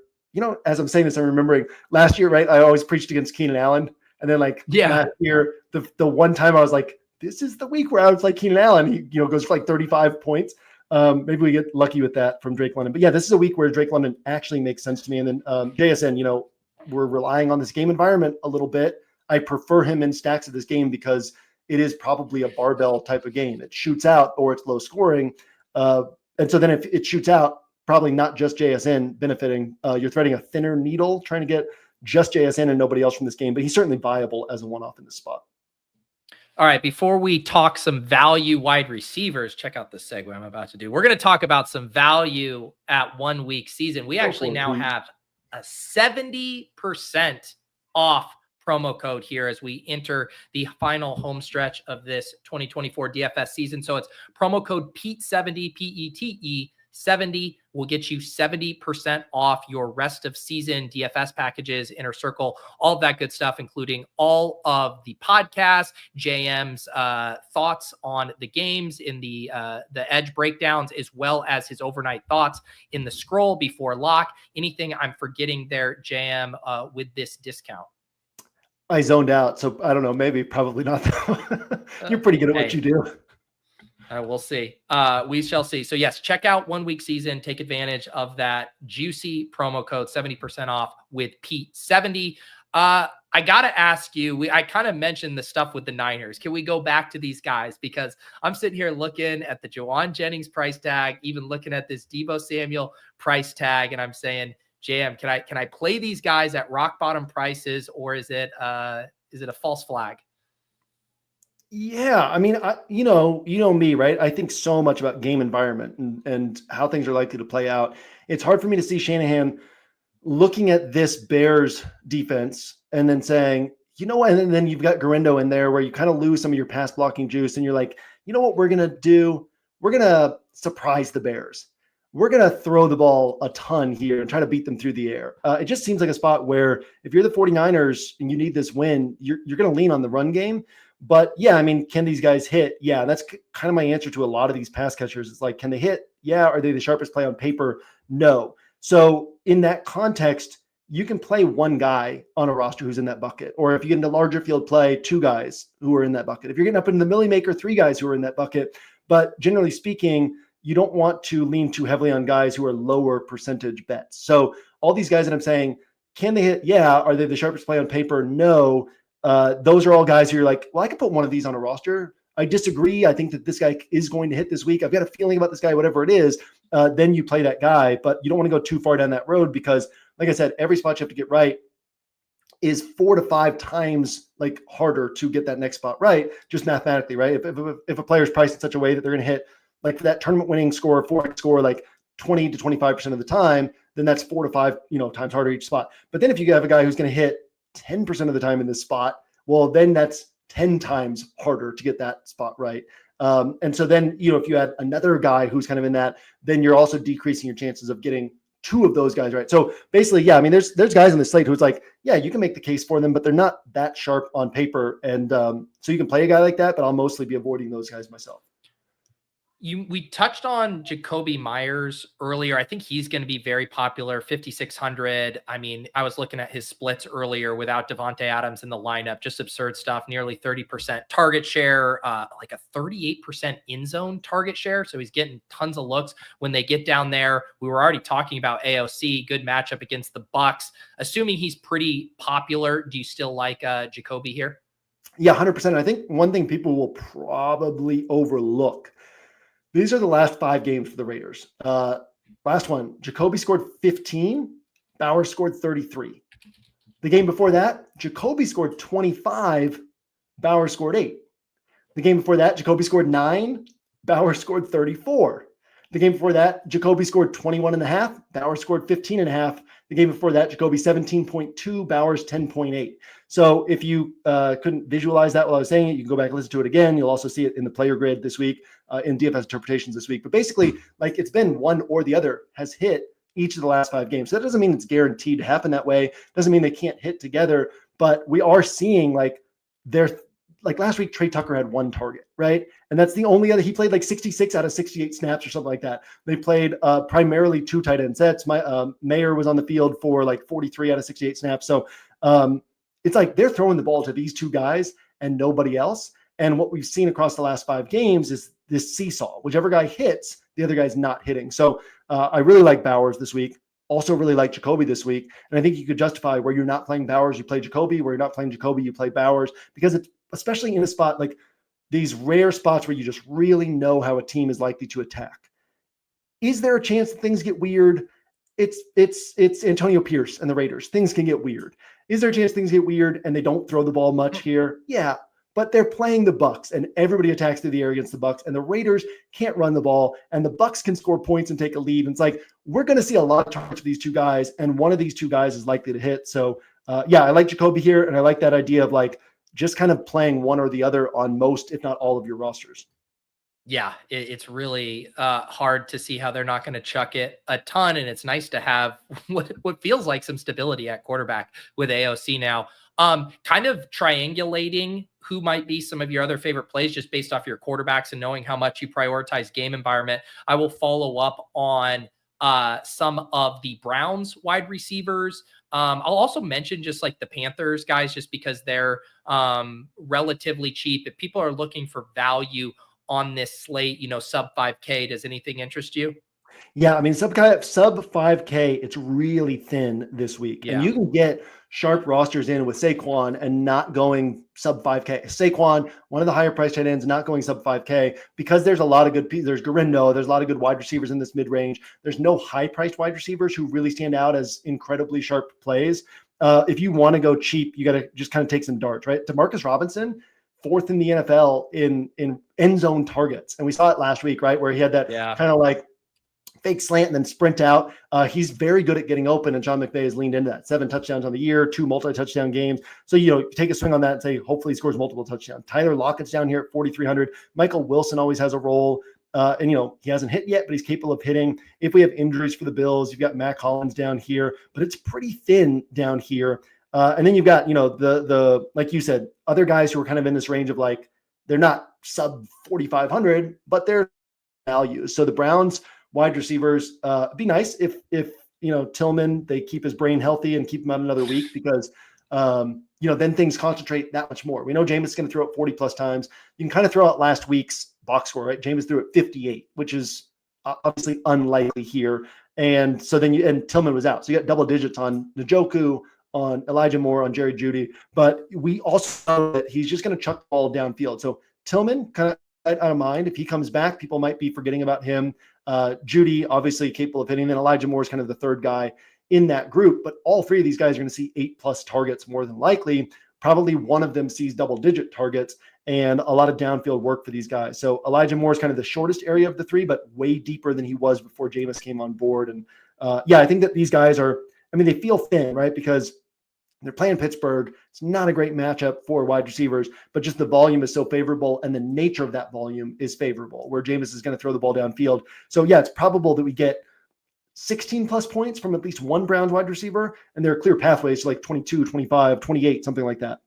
as I'm saying this, I'm remembering last year, right? I always preached against Keenan Allen. And then last year, the one time I was like, this is the week where I was like Keenan Allen, he goes for like 35 points. Maybe we get lucky with that from Drake London. But yeah, this is a week where Drake London actually makes sense to me. And then JSN, we're relying on this game environment a little bit. I prefer him in stacks of this game because it is probably a barbell type of game. It shoots out or it's low scoring. And so then if it shoots out, probably not just JSN benefiting. You're threading a thinner needle trying to get just JSN and nobody else from this game, but he's certainly viable as a one-off in this spot. All right, before we talk some value wide receivers, check out the segue I'm about to do. We're going to talk about some value at 1 week season. We actually now have a 70% off promo code here as we enter the final home stretch of this 2024 DFS season. So it's promo code PETE70, PETE 70 will get you 70% off your rest of season DFS packages, Inner Circle, all of that good stuff, including all of the podcasts, JM's thoughts on the games in the edge breakdowns, as well as his overnight thoughts in the scroll before lock. Anything I'm forgetting there, JM, with this discount? I zoned out, so I don't know, probably not. You're pretty good at what you do. We'll see. We shall see. So yes, check out 1 week season. Take advantage of that juicy promo code, 70% off with Pete 70. I got to ask you, I kind of mentioned the stuff with the Niners. Can we go back to these guys? Because I'm sitting here looking at the Juwan Jennings price tag, even looking at this Deebo Samuel price tag. And I'm saying, Jam, can I play these guys at rock bottom prices, or is it a false flag? Yeah, I mean, you know me, right? I think so much about game environment and how things are likely to play out. It's hard for me to see Shanahan looking at this Bears defense and then saying, you know what? And then you've got Gurendo in there where you kind of lose some of your pass blocking juice, and you're like, you know what we're gonna do? We're gonna surprise the Bears. We're gonna throw the ball a ton here and try to beat them through the air. It just seems like a spot where if you're the 49ers and you need this win, you're gonna lean on the run game. But yeah, I mean, can these guys hit? Yeah, that's kind of my answer to a lot of these pass catchers. It's like, can they hit? Yeah. Are they the sharpest play on paper? No. So in that context, you can play one guy on a roster who's in that bucket. Or if you get into larger field play, 2 guys who are in that bucket. If you're getting up in the Millie Maker, 3 guys who are in that bucket. But generally speaking, you don't want to lean too heavily on guys who are lower percentage bets. So all these guys that I'm saying, can they hit? Yeah. Are they the sharpest play on paper? No. Those are all guys who you're like, well, I could put one of these on a roster. I disagree. I think that this guy is going to hit this week. I've got a feeling about this guy, whatever it is. Then you play that guy, but you don't want to go too far down that road because, like I said, every spot you have to get right is 4 to 5 times like harder to get that next spot right, just mathematically, right? If a player's priced in such a way that they're going to hit like that tournament winning score, 4x score, like 20 to 25% of the time, then that's 4 to 5, times harder each spot. But then if you have a guy who's going to hit 10% of the time in this spot, well, then that's 10 times harder to get that spot right. And so then, if you add another guy who's kind of in that, then you're also decreasing your chances of getting 2 of those guys right. So basically, yeah, I mean, there's guys on the slate who it's like, yeah, you can make the case for them, but they're not that sharp on paper. And so you can play a guy like that, but I'll mostly be avoiding those guys myself. We touched on Jakobi Meyers earlier. I think he's going to be very popular, 5,600. I mean, I was looking at his splits earlier without Devontae Adams in the lineup, just absurd stuff, nearly 30% target share, like a 38% in zone target share. So he's getting tons of looks when they get down there. We were already talking about AOC, good matchup against the Bucks. Assuming he's pretty popular, do you still like Jakobi here? Yeah, 100%. I think one thing people will probably overlook, these are the last 5 games for the Raiders. Last one, Jakobi scored 15, Bowers scored 33. The game before that, Jakobi scored 25, Bowers scored 8. The game before that, Jakobi scored 9, Bowers scored 34. The game before that, Jakobi scored 21.5, Bowers scored 15.5. The game before that, Jakobi 17.2, Bowers 10.8. So if you couldn't visualize that while I was saying it, you can go back and listen to it again. You'll also see it in the player grid this week, in DFS interpretations this week. But basically, like it's been one or the other has hit each of the last 5 games. So that doesn't mean it's guaranteed to happen that way. Doesn't mean they can't hit together. But we are seeing like last week, Trey Tucker had 1 target, right? And that's the only other, he played like 66 out of 68 snaps or something like that. They played primarily 2 tight end sets. Meyers was on the field for like 43 out of 68 snaps. So it's like they're throwing the ball to these 2 guys and nobody else. And what we've seen across the last 5 games is this seesaw. Whichever guy hits, the other guy's not hitting. So I really like Bowers this week. Also really like Jakobi this week. And I think you could justify where you're not playing Bowers, you play Jakobi. Where you're not playing Jakobi, you play Bowers. Because it's especially in a spot like these rare spots where you just really know how a team is likely to attack. Is there a chance that things get weird? It's Antonio Pierce and the Raiders. Things can get weird. Is there a chance things get weird and they don't throw the ball much here? Yeah, but they're playing the Bucks and everybody attacks through the air against the Bucks, and the Raiders can't run the ball and the Bucks can score points and take a lead. And it's like, we're going to see a lot of targets for these 2 guys, and one of these 2 guys is likely to hit. So yeah, I like Jakobi here, and I like that idea of like just kind of playing one or the other on most, if not all of your rosters. Yeah, it's really hard to see how they're not going to chuck it a ton. And it's nice to have what feels like some stability at quarterback with AOC now. Kind of triangulating who might be some of your other favorite plays just based off your quarterbacks and knowing how much you prioritize game environment. I will follow up on some of the Browns wide receivers. I'll also mention just like the Panthers guys, just because they're relatively cheap. If people are looking for value on this slate, sub 5K. Does anything interest you? Yeah, I mean, sub 5K, it's really thin this week. Yeah. And you can get sharp rosters in with Saquon and not going sub 5K. Saquon, one of the higher price tight ends, not going sub 5K because there's a lot of good people. There's Gurendo. There's a lot of good wide receivers in this mid-range. There's no high-priced wide receivers who really stand out as incredibly sharp plays. If you want to go cheap, you got to just kind of take some darts, right? Demarcus Robinson, fourth in the NFL in end zone targets. And we saw it last week, right? Where he had that kind of like fake slant and then sprint out. He's very good at getting open, and Sean McVay has leaned into that. 7 touchdowns on the year, 2 multi-touchdown games. So, take a swing on that and say, hopefully he scores multiple touchdowns. Tyler Lockett's down here at 4,300. Michael Wilson always has a role. And he hasn't hit yet, but he's capable of hitting. If we have injuries for the Bills, you've got Matt Collins down here, but it's pretty thin down here. And then you've got, the like you said, other guys who are kind of in this range of like, they're not sub 4,500, but they're values. So the Browns wide receivers, be nice if Tillman, they keep his brain healthy and keep him out another week because, then things concentrate that much more. We know Jameis is going to throw it 40 plus times. You can kind of throw out last week's box score, right? Jameis threw it 58, which is obviously unlikely here. And so then and Tillman was out. So you got double digits on Njoku, on Elijah Moore, on Jerry Jeudy. But we also know that he's just going to chuck the ball downfield. So Tillman kind of out of mind. If he comes back, people might be forgetting about him. Jeudy, obviously capable of hitting. Then Elijah Moore is kind of the third guy in that group. But all three of these guys are going to see 8+ targets more than likely. Probably one of them sees double-digit targets and a lot of downfield work for these guys. So Elijah Moore is kind of the shortest area of the three, but way deeper than he was before Jameis came on board. And I think that these guys they feel thin, right? Because they're playing Pittsburgh. It's not a great matchup for wide receivers, but just the volume is so favorable and the nature of that volume is favorable where Jameis is going to throw the ball downfield. So it's probable that we get 16+ points from at least one Browns wide receiver, and there are clear pathways to like 22, 25, 28, something like that.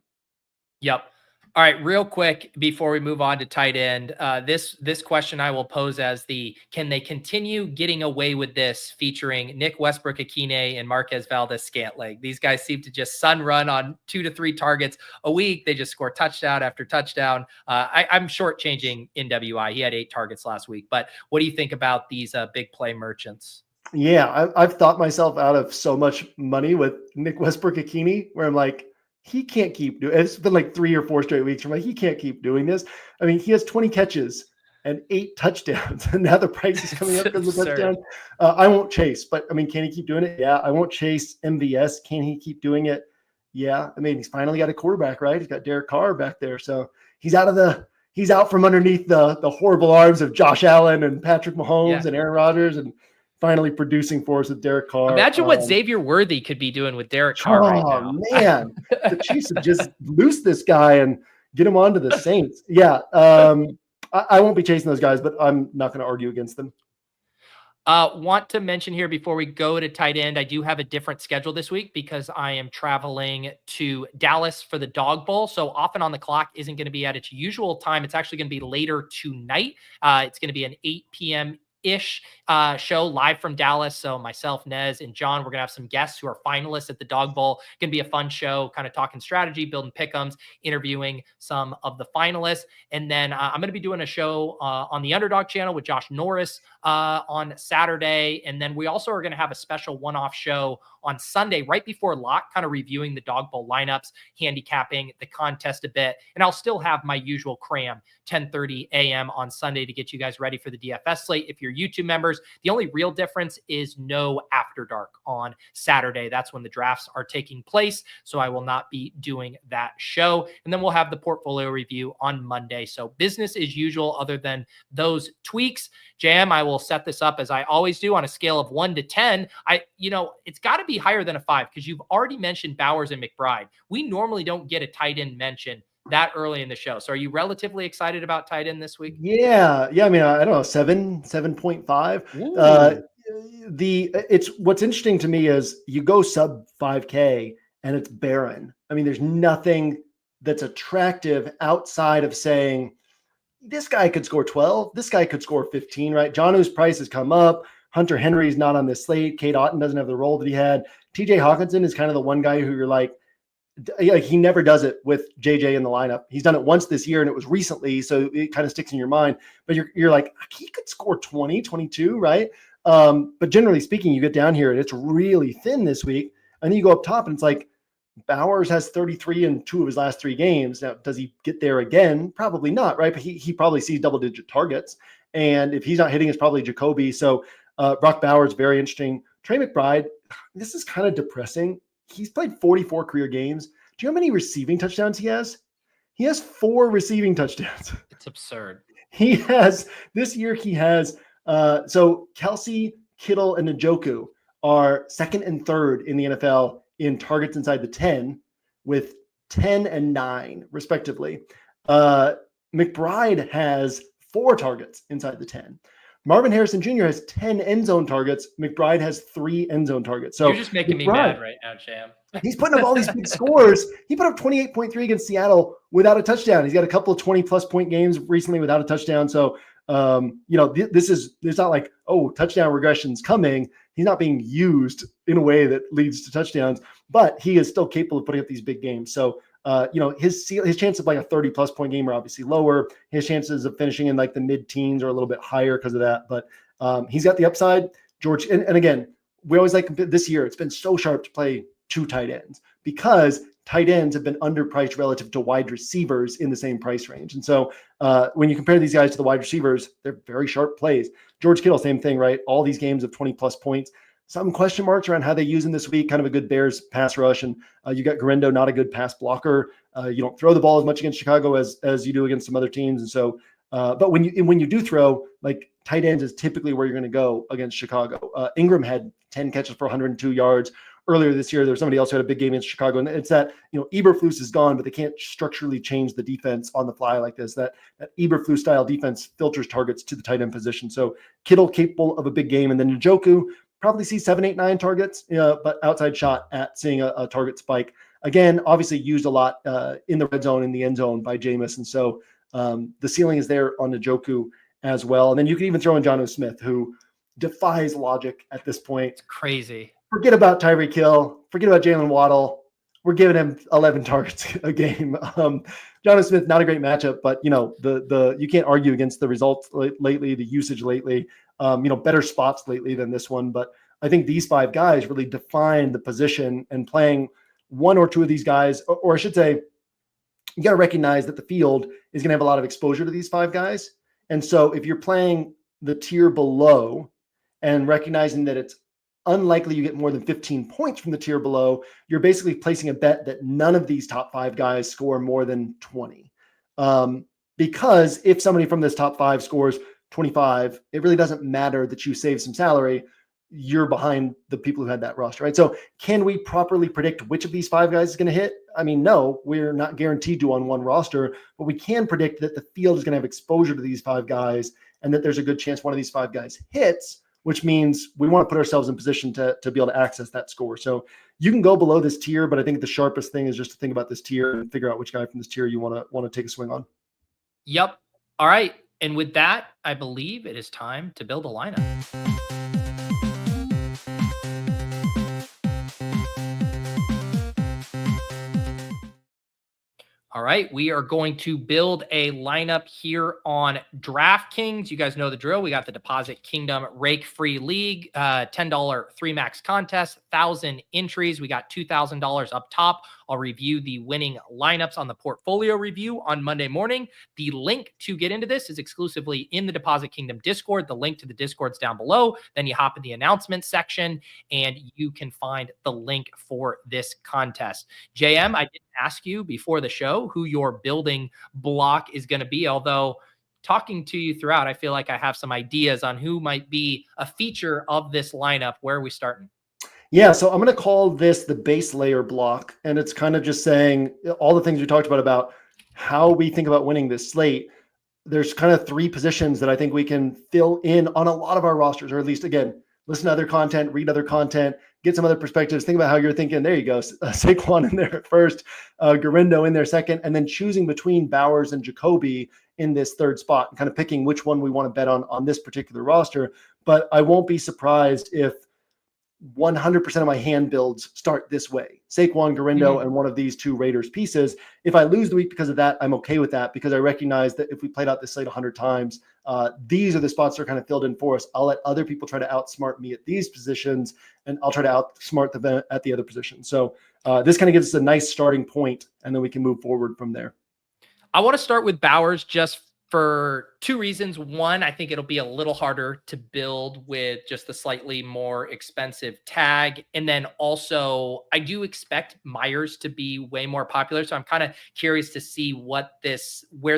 Yep. All right, real quick before we move on to tight end, this question I will pose as can they continue getting away with this featuring Nick Westbrook-Ikhine and Marquez Valdes-Scantling? These guys seem to just sun run on 2 to 3 targets a week. They just score touchdown after touchdown. I'm shortchanging NWI. He had 8 targets last week, but what do you think about these big play merchants? Yeah, I've thought myself out of so much money with Nick Westbrook-Ikhine where I'm like, he can't keep doing it. It's been like 3 or 4 straight weeks. I'm like, he can't keep doing this. I mean, he has 20 catches and 8 touchdowns. And now the price is coming up because of the touchdown. I won't chase, but I mean, can he keep doing it? Yeah. I won't chase MVS. Can he keep doing it? Yeah. I mean, he's finally got a quarterback, right? He's got Derek Carr back there. So he's out from underneath the horrible arms of Josh Allen and Patrick Mahomes and Aaron Rodgers and finally producing for us with Derek Carr. Imagine what Xavier Worthy could be doing with Derek Carr right now. Oh, man. The Chiefs have just loose this guy and get him onto the Saints. Yeah. I won't be chasing those guys, but I'm not going to argue against them. Want to mention here before we go to tight end, I do have a different schedule this week because I am traveling to Dallas for the Dog Bowl. So Often on the Clock isn't going to be at its usual time. It's actually going to be later tonight. It's going to be an 8 p.m. ish show live from Dallas. So myself, Nez, and John, we're gonna have some guests who are finalists at the Dog Bowl. Gonna be a fun show, kind of talking strategy, building pick'ems, interviewing some of the finalists. And then I'm gonna be doing a show on the Underdog channel with Josh Norris on Saturday. And then we also are gonna have a special one-off show on Sunday, right before lock, kind of reviewing the Dog Bowl lineups, handicapping the contest a bit. And I'll still have my usual cram, 10:30 a.m. on Sunday to get you guys ready for the DFS slate. If you're YouTube members, the only real difference is no After Dark on Saturday. That's when the drafts are taking place. So I will not be doing that show. And then we'll have the portfolio review on Monday. So business as usual, other than those tweaks. Jam, I will set this up as I always do on a scale of 1 to 10. It's got to be higher than a 5 because you've already mentioned Bowers and McBride. We normally don't get a tight end mention that early in the show. So are you relatively excited about tight end this week? Yeah. I mean, I don't know, 7.5. It's what's interesting to me is you go sub 5K and it's barren. I mean, there's nothing that's attractive outside of saying this guy could score 12. This guy could score 15, right? Jonnu's price has come up. Hunter Henry's not on this slate. Cade Otton doesn't have the role that he had. TJ Hawkinson is kind of the one guy who you're like, he never does it with JJ in the lineup. He's done it once this year, and it was recently, so it kind of sticks in your mind. But you're like, he could score 20, 22, right? But generally speaking, you get down here, and it's really thin this week. And then you go up top, and it's like, Bowers has 33 in 2 of his last 3 games. Now, does he get there again? Probably not, right? But he probably sees double-digit targets. And if he's not hitting, it's probably Jakobi. So Brock Bowers, very interesting. Trey McBride, this is kind of depressing. He's played 44 career games. Do you know how many receiving touchdowns he has? He has 4 receiving touchdowns. It's absurd. This year he has, so Kelsey, Kittle, and Njoku are 2nd and 3rd in the NFL in targets inside the 10 with 10 and 9 respectively. McBride has 4 targets inside the 10. Marvin Harrison Jr. has 10 end zone targets. McBride has 3 end zone targets. So you're just making me mad right now, Jam. He's putting up all these big scores. He put up 28.3 against Seattle without a touchdown. He's got a couple of 20-plus point games recently without a touchdown. So, it's not like, oh, touchdown regression's coming. He's not being used in a way that leads to touchdowns, but he is still capable of putting up these big games. So, his chances of like a 30-plus point game are obviously lower. His chances of finishing in like the mid-teens are a little bit higher because of that. But he's got the upside. George, and again, we always like this year. It's been so sharp to play 2 tight ends because tight ends have been underpriced relative to wide receivers in the same price range. And so when you compare these guys to the wide receivers, they're very sharp plays. George Kittle, same thing, right? All these games of 20-plus points. Some question marks around how they use him this week. Kind of a good Bears pass rush. And you got Gurendo, not a good pass blocker. You don't throw the ball as much against Chicago as you do against some other teams. And so, but when you do throw, like tight ends is typically where you're going to go against Chicago. Ingram had 10 catches for 102 yards. Earlier this year, there was somebody else who had a big game against Chicago. And it's that, Eberflus is gone, but they can't structurally change the defense on the fly like this. That Eberflus style defense filters targets to the tight end position. So Kittle capable of a big game. And then Njoku probably sees 7, 8, 9 targets, but outside shot at seeing a target spike. Again, obviously used a lot in the red zone, in the end zone by Jameis. And so the ceiling is there on Njoku as well. And then you can even throw in Jonnu Smith, who defies logic at this point. It's crazy. Forget about Tyreek Hill. Forget about Jalen Waddle. We're giving him 11 targets a game. Jonnu Smith, not a great matchup, but you can't argue against the results lately, the usage lately. Better spots lately than this one. But I think these 5 guys really define the position, and playing 1 or 2 of these guys, or I should say, you got to recognize that the field is going to have a lot of exposure to these 5 guys. And so if you're playing the tier below and recognizing that it's unlikely you get more than 15 points from the tier below, you're basically placing a bet that none of these top 5 guys score more than 20. Because if somebody from this top 5 scores 25, it really doesn't matter that you save some salary. You're behind the people who had that roster, right? So can we properly predict which of these 5 guys is going to hit? I mean, no, we're not guaranteed to on one roster, but we can predict that the field is going to have exposure to these 5 guys and that there's a good chance one of these 5 guys hits, which means we want to put ourselves in position to be able to access that score. So you can go below this tier, but I think the sharpest thing is just to think about this tier and figure out which guy from this tier you want to take a swing on. Yep. All right. And with that, I believe it is time to build a lineup. All right, we are going to build a lineup here on DraftKings. You guys know the drill. We got the Deposit Kingdom Rake-Free League, $10 3 max contest, 1,000 entries. We got $2,000 up top. I'll review the winning lineups on the portfolio review on Monday morning. The link to get into this is exclusively in the Deposit Kingdom Discord. The link to the Discord's down below. Then you hop in the announcements section and you can find the link for this contest. JM, I didn't ask you before the show who your building block is going to be, although talking to you throughout, I feel like I have some ideas on who might be a feature of this lineup. Where are we starting? Yeah, so I'm going to call this the base layer block, and it's kind of just saying all the things we talked about how we think about winning this slate. There's kind of 3 positions that I think we can fill in on a lot of our rosters, or at least, again, listen to other content, read other content, get some other perspectives, think about how you're thinking. There you go. Saquon in there at first, Gurendo in there second, and then choosing between Bowers and Jakobi in this 3rd spot and kind of picking which one we want to bet on this particular roster. But I won't be surprised if 100% of my hand builds start this way. Saquon, Gurendo, and one of these two Raiders pieces. If I lose the week because of that, I'm okay with that because I recognize that if we played out this slate 100 times, these are the spots that are kind of filled in for us. I'll let other people try to outsmart me at these positions, and I'll try to outsmart them at the other position. So this kind of gives us a nice starting point, and then we can move forward from there. I want to start with Bowers just for two reasons. One, I think it'll be a little harder to build with just the slightly more expensive tag. And then also, I do expect Meyers to be way more popular. So I'm kind of curious to see where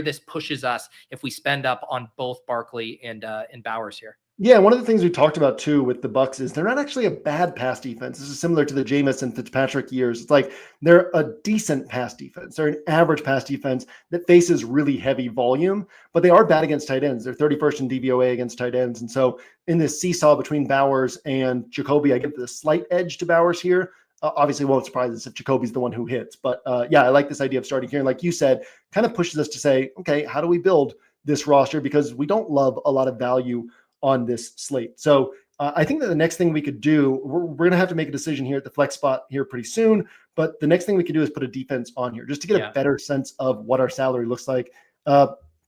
this pushes us if we spend up on both Barkley and Bowers here. Yeah, one of the things we talked about too with the Bucs is they're not actually a bad pass defense. This is similar to the Jameis and Fitzpatrick years. It's like they're a decent pass defense. They're an average pass defense that faces really heavy volume, but they are bad against tight ends. They're 31st in DVOA against tight ends. And so in this seesaw between Bowers and Jakobi, I give the slight edge to Bowers here. Obviously, won't surprise us if Jacoby's the one who hits. But yeah, I like this idea of starting here. And like you said, kind of pushes us to say, okay, how do we build this roster? Because we don't love a lot of value on this slate. So I think that the next thing we could do, we're going to have to make a decision here at the flex spot here pretty soon. But the next thing we could do is put a defense on here just to get a better sense of what our salary looks like.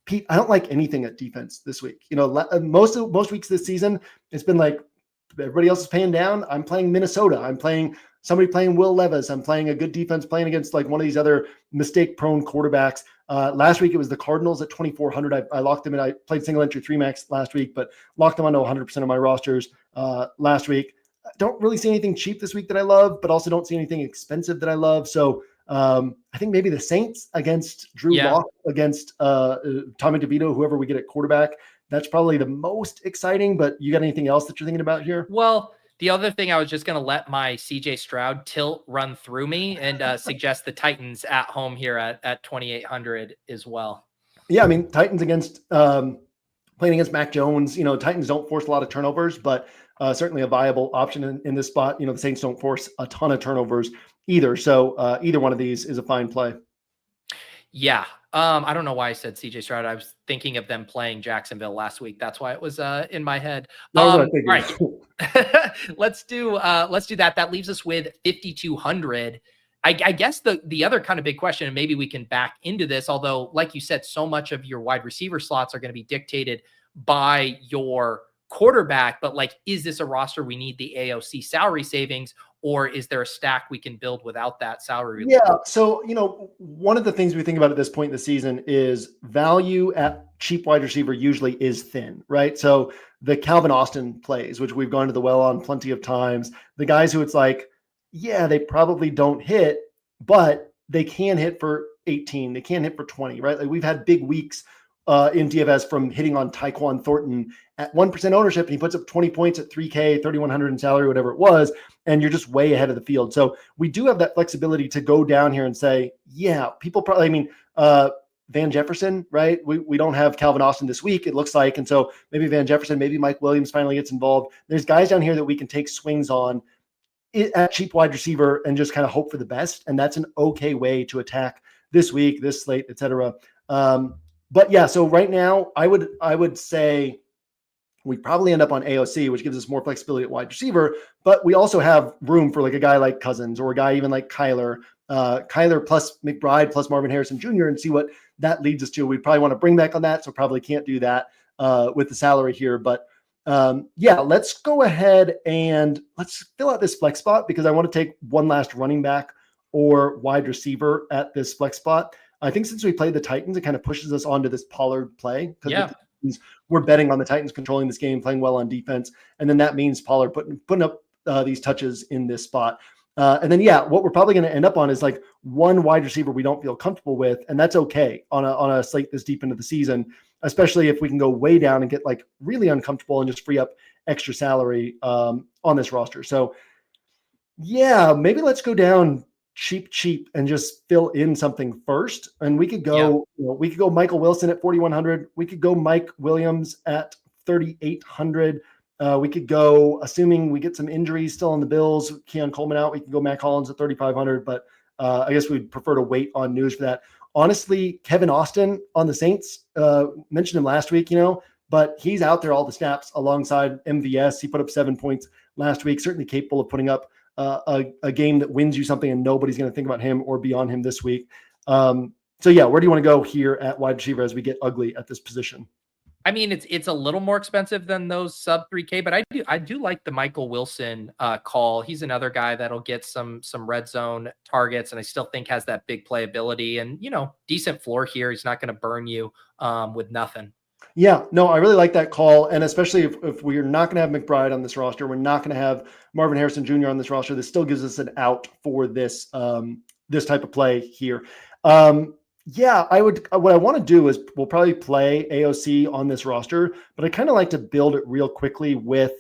Pete, I don't like anything at defense this week. You know, most weeks this season, it's been like everybody else is paying down. I'm playing Minnesota. I'm playing somebody playing Will Levis. I'm playing a good defense playing against like one of these other mistake-prone quarterbacks. Last week, it was the Cardinals at 2,400. I locked them in. I played single entry 3-max last week, but locked them onto 100% of my rosters last week. I don't really see anything cheap this week that I love, but also don't see anything expensive that I love. So I think maybe the Saints against Drew Lock, against Tommy DeVito, whoever we get at quarterback. That's probably the most exciting, but you got anything else that you're thinking about here? Well, the other thing, I was just going to let my CJ Stroud tilt run through me and suggest the Titans at home here at 2,800 as well. Yeah, I mean, Titans against playing against Mac Jones. You know, Titans don't force a lot of turnovers, but certainly a viable option in this spot. You know, the Saints don't force a ton of turnovers either. So either one of these is a fine play. Yeah. I don't know why I said CJ Stroud. I was thinking of them playing Jacksonville last week. That's why it was in my head. All right. let's do that. That leaves us with 5,200. I guess the other kind of big question, and maybe we can back into this, although like you said, so much of your wide receiver slots are going to be dictated by your quarterback, but like, is this a roster we need the AOC salary savings, or is there a stack we can build without that salary? Yeah. So, you know, one of the things we think about at this point in the season is value at cheap wide receiver usually is thin, right? So the Calvin Austin plays, which we've gone to the well on plenty of times, the guys who it's like, yeah, they probably don't hit, but they can hit for 18. They can hit for 20, right? Like we've had big weeks in DFS from hitting on Tyquan Thornton at 1% ownership, and he puts up 20 points at 3K, 3,100 in salary, whatever it was, and you're just way ahead of the field. So we do have that flexibility to go down here and say, yeah, people probably, I mean, Van Jefferson, right? We don't have Calvin Austin this week, it looks like. And so maybe Van Jefferson, maybe Mike Williams finally gets involved. There's guys down here that we can take swings on at cheap wide receiver and just kind of hope for the best. And that's an okay way to attack this week, this slate, et cetera. But yeah, so right now I would say we probably end up on AOC, which gives us more flexibility at wide receiver, but we also have room for like a guy like Cousins or a guy even like Kyler plus McBride plus Marvin Harrison Jr. and see what that leads us to. We probably want to bring back on that, so probably can't do that with the salary here. But yeah, let's go ahead and let's fill out this flex spot because I want to take one last running back or wide receiver at this flex spot. I think since we played the Titans, it kind of pushes us onto this Pollard play because we're betting on the Titans controlling this game, playing well on defense. And then that means Pollard putting up these touches in this spot. And then, yeah, what we're probably going to end up on is like one wide receiver we don't feel comfortable with. And that's okay on a slate this deep into the season, especially if we can go way down and get like really uncomfortable and just free up extra salary on this roster. So yeah, maybe let's go down cheap and just fill in something first. And we could go, we could go Michael Wilson at 4,100. We could go Mike Williams at 3,800. We could go, assuming we get some injuries still on the Bills, Keon Coleman out, we can go Matt Collins at 3,500, but I guess we'd prefer to wait on news for that. Honestly, Kevin Austin on the Saints, mentioned him last week, but he's out there all the snaps alongside MVS. He put up 7 points last week, certainly capable of putting up a game that wins you something, and nobody's going to think about him or be on him this week. So yeah, where do you want to go here at wide receiver as we get ugly at this position? I mean, it's a little more expensive than those sub 3K, but I do like the Michael Wilson call. He's another guy that'll get some red zone targets, and I still think has that big playability and, decent floor here. He's not going to burn you with nothing. Yeah, no, I really like that call. And especially if we're not going to have McBride on this roster, we're not going to have Marvin Harrison Jr. on this roster, this still gives us an out for this this type of play here. Yeah, what I want to do is we'll probably play AOC on this roster, but I kind of like to build it real quickly with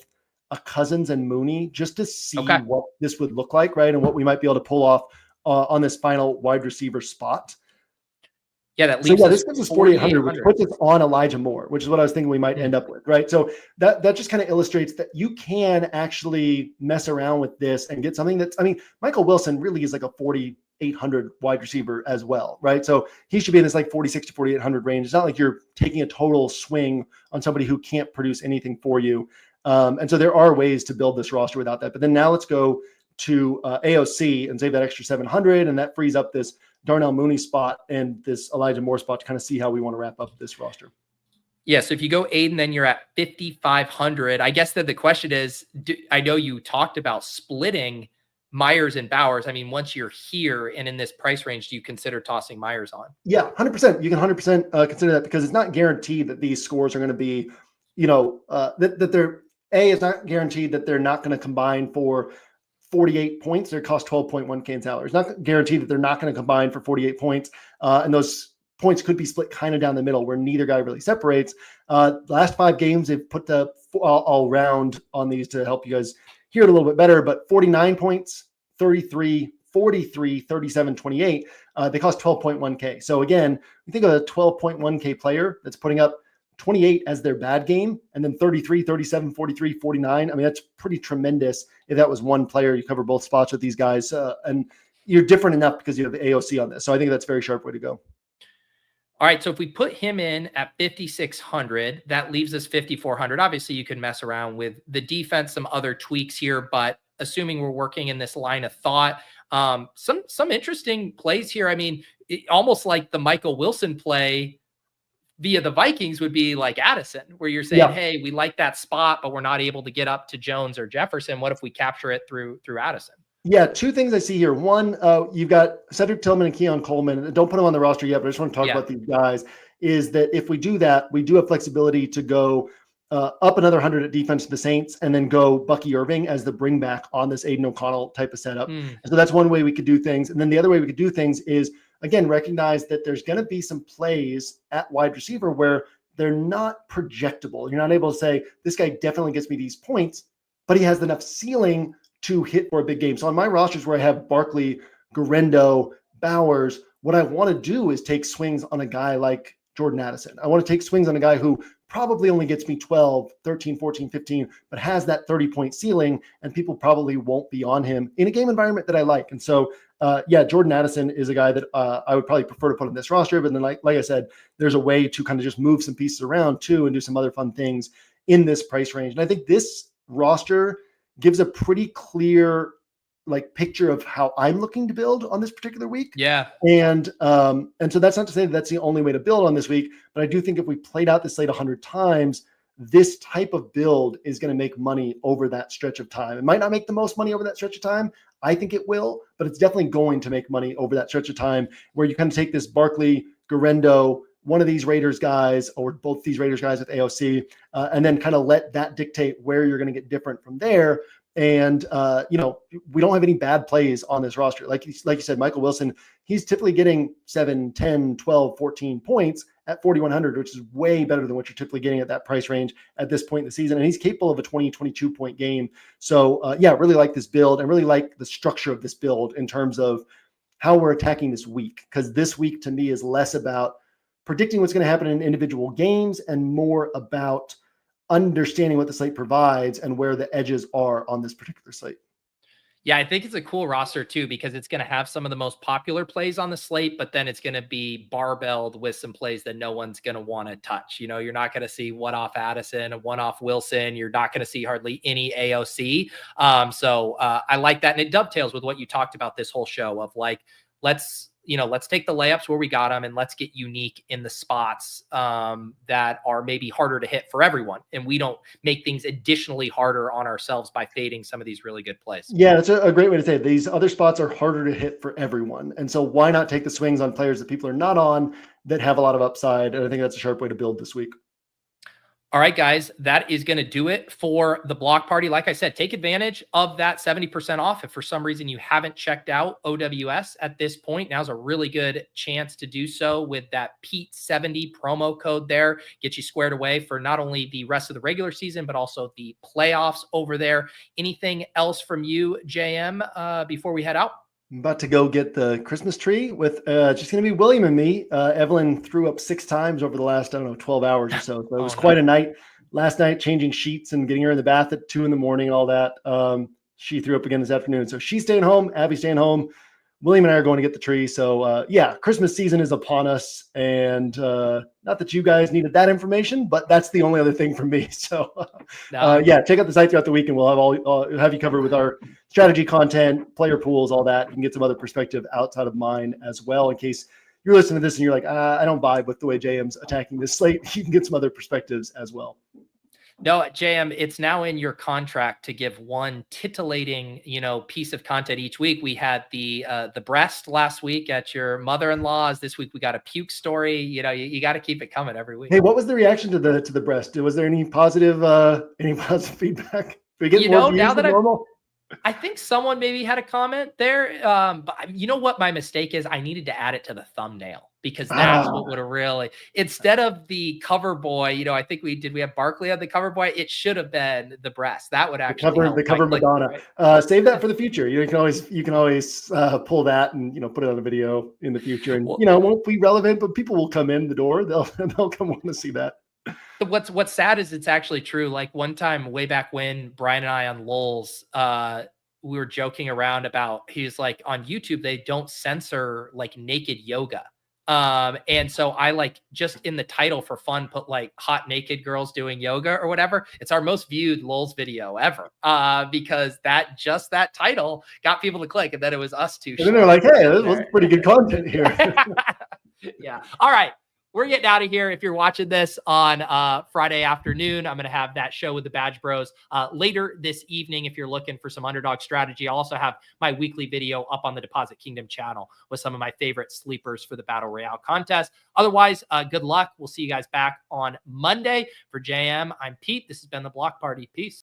a Cousins and Mooney just to see what this would look like, right? And what we might be able to pull off on this final wide receiver spot. Yeah, that leaves this gives us 4,800, which puts us on Elijah Moore, which is what I was thinking we might end up with, right? So that just kind of illustrates that you can actually mess around with this and get something that's, I mean, Michael Wilson really is like a 4,800 wide receiver as well, right? So he should be in this like 46 to 4,800 range. It's not like you're taking a total swing on somebody who can't produce anything for you. And so there are ways to build this roster without that. But then now let's go to AOC and save that extra 700, and that frees up this Darnell Mooney spot and this Elijah Moore spot to kind of see how we want to wrap up this roster. Yeah, so if you go Aiden, then you're at 5,500. I guess that the question is, I know you talked about splitting Meyers and Bowers. I mean, once you're here and in this price range, do you consider tossing Meyers on? Yeah, 100%. You can 100% consider that, because it's not guaranteed that these scores are going to be, that they're, it's not guaranteed that they're not going to combine for 48 points. They cost 12.1K in salary. It's not guaranteed that they're not going to combine for 48 points. And those points could be split kind of down the middle where neither guy really separates. The last 5 games, they've put the all round on these to help you guys hear it a little bit better, but 49 points, 33, 43, 37, 28. They cost 12.1K. So again, you think of a 12.1K player that's putting up 28 as their bad game, and then 33, 37, 43, 49. I mean, that's pretty tremendous. If that was one player, you cover both spots with these guys, and you're different enough because you have the AOC on this. So I think that's a very sharp way to go. All right, so if we put him in at 5,600, that leaves us 5,400. Obviously, you can mess around with the defense, some other tweaks here, but assuming we're working in this line of thought, some interesting plays here. I mean, almost like the Michael Wilson play via the Vikings would be like Addison, where you're saying, hey, we like that spot, but we're not able to get up to Jones or Jefferson. What if we capture it through Addison? Yeah, 2 things I see here. One, you've got Cedric Tillman and Keon Coleman. Don't put them on the roster yet, but I just want to talk about these guys. Is that if we do that, we do have flexibility to go up another 100 at defense to the Saints, and then go Bucky Irving as the bring back on this Aiden O'Connell type of setup. So that's one way we could do things. And then the other way we could do things is, again, recognize that there's going to be some plays at wide receiver where they're not projectable. You're not able to say, this guy definitely gets me these points, but he has enough ceiling to hit for a big game. So on my rosters where I have Barkley, Gurendo, Bowers, what I want to do is take swings on a guy like Jordan Addison. I want to take swings on a guy who probably only gets me 12, 13, 14, 15, but has that 30-point ceiling, and people probably won't be on him in a game environment that I like. And so, Jordan Addison is a guy that I would probably prefer to put on this roster. But then, like I said, there's a way to kind of just move some pieces around too and do some other fun things in this price range. And I think this roster gives a pretty clear picture of how I'm looking to build on this particular week. Yeah. And so that's not to say that that's the only way to build on this week, but I do think if we played out the slate 100 times, this type of build is going to make money over that stretch of time. It might not make the most money over that stretch of time. I think it will, but it's definitely going to make money over that stretch of time where you kind of take this Barkley, Gurendo, one of these Raiders guys, or both these Raiders guys with AOC, and then kind of let that dictate where you're going to get different from there. And, we don't have any bad plays on this roster. Like you said, Michael Wilson, he's typically getting 7, 10, 12, 14 points at 4,100, which is way better than what you're typically getting at that price range at this point in the season. And he's capable of a 20, 22 point game. So really like this build, and really like the structure of this build in terms of how we're attacking this week. Because this week to me is less about predicting what's going to happen in individual games and more about understanding what the slate provides and where the edges are on this particular slate. Yeah, I think it's a cool roster too, because it's going to have some of the most popular plays on the slate, but then it's going to be barbelled with some plays that no one's going to want to touch. You're not going to see one off Addison, one off Wilson. You're not going to see hardly any AOC. So I like that. And it dovetails with what you talked about this whole show of like, let's take the layups where we got them and let's get unique in the spots that are maybe harder to hit for everyone. And we don't make things additionally harder on ourselves by fading some of these really good plays. Yeah, that's a great way to say it. These other spots are harder to hit for everyone. And so why not take the swings on players that people are not on that have a lot of upside? And I think that's a sharp way to build this week. All right, guys, that is going to do it for the block party. Like I said, take advantage of that 70% off. If for some reason you haven't checked out OWS at this point, now's a really good chance to do so with that Pete70 promo code there. Get you squared away for not only the rest of the regular season, but also the playoffs over there. Anything else from you, JM, before we head out? I'm about to go get the Christmas tree with just going to be William and me. Evelyn threw up 6 times over the last, 12 hours or so. So it was quite a night. Last night, changing sheets and getting her in the bath at 2 a.m, all that. She threw up again this afternoon. So she's staying home. Abby's staying home. William and I are going to get the tree. So yeah, Christmas season is upon us. And not that you guys needed that information, but that's the only other thing from me. So yeah, check out the site throughout the week and we'll have have you covered with our strategy content, player pools, all that. You can get some other perspective outside of mine as well. In case you're listening to this and you're like, I don't vibe with the way JM's attacking this slate, you can get some other perspectives as well. No, JM, it's now in your contract to give one titillating, piece of content each week. We had the breast last week at your mother-in-law's. This week we got a puke story. You got to keep it coming every week. Hey, what was the reaction to the breast? Was there any positive feedback? Did we get more views now than that normal? I think someone maybe had a comment there. But you know what my mistake is? I needed to add it to the thumbnail because that's what would have really, instead of the cover boy, I think we have Barkley on the cover boy. It should have been the breast. That would actually help. The cover Madonna. Save that for the future. You can always pull that and put it on a video in the future, and won't be relevant, but people will come in the door. They'll come want to see that. What's sad is it's actually true. Like one time way back when Brian and I on Lulz, we were joking around about, he's like, on YouTube, they don't censor like naked yoga. And so I just in the title for fun, put like hot naked girls doing yoga or whatever. It's our most viewed Lulz video ever. Because that title got people to click, and then it was us two. And then they're like, hey, this was pretty good content here. Yeah. All right. We're getting out of here. If you're watching this on Friday afternoon, I'm going to have that show with the Badge Bros later this evening. If you're looking for some underdog strategy, I'll also have my weekly video up on the Deposit Kingdom channel with some of my favorite sleepers for the Battle Royale contest. Otherwise, good luck. We'll see you guys back on Monday. For JM, I'm Pete. This has been the Block Party. Peace.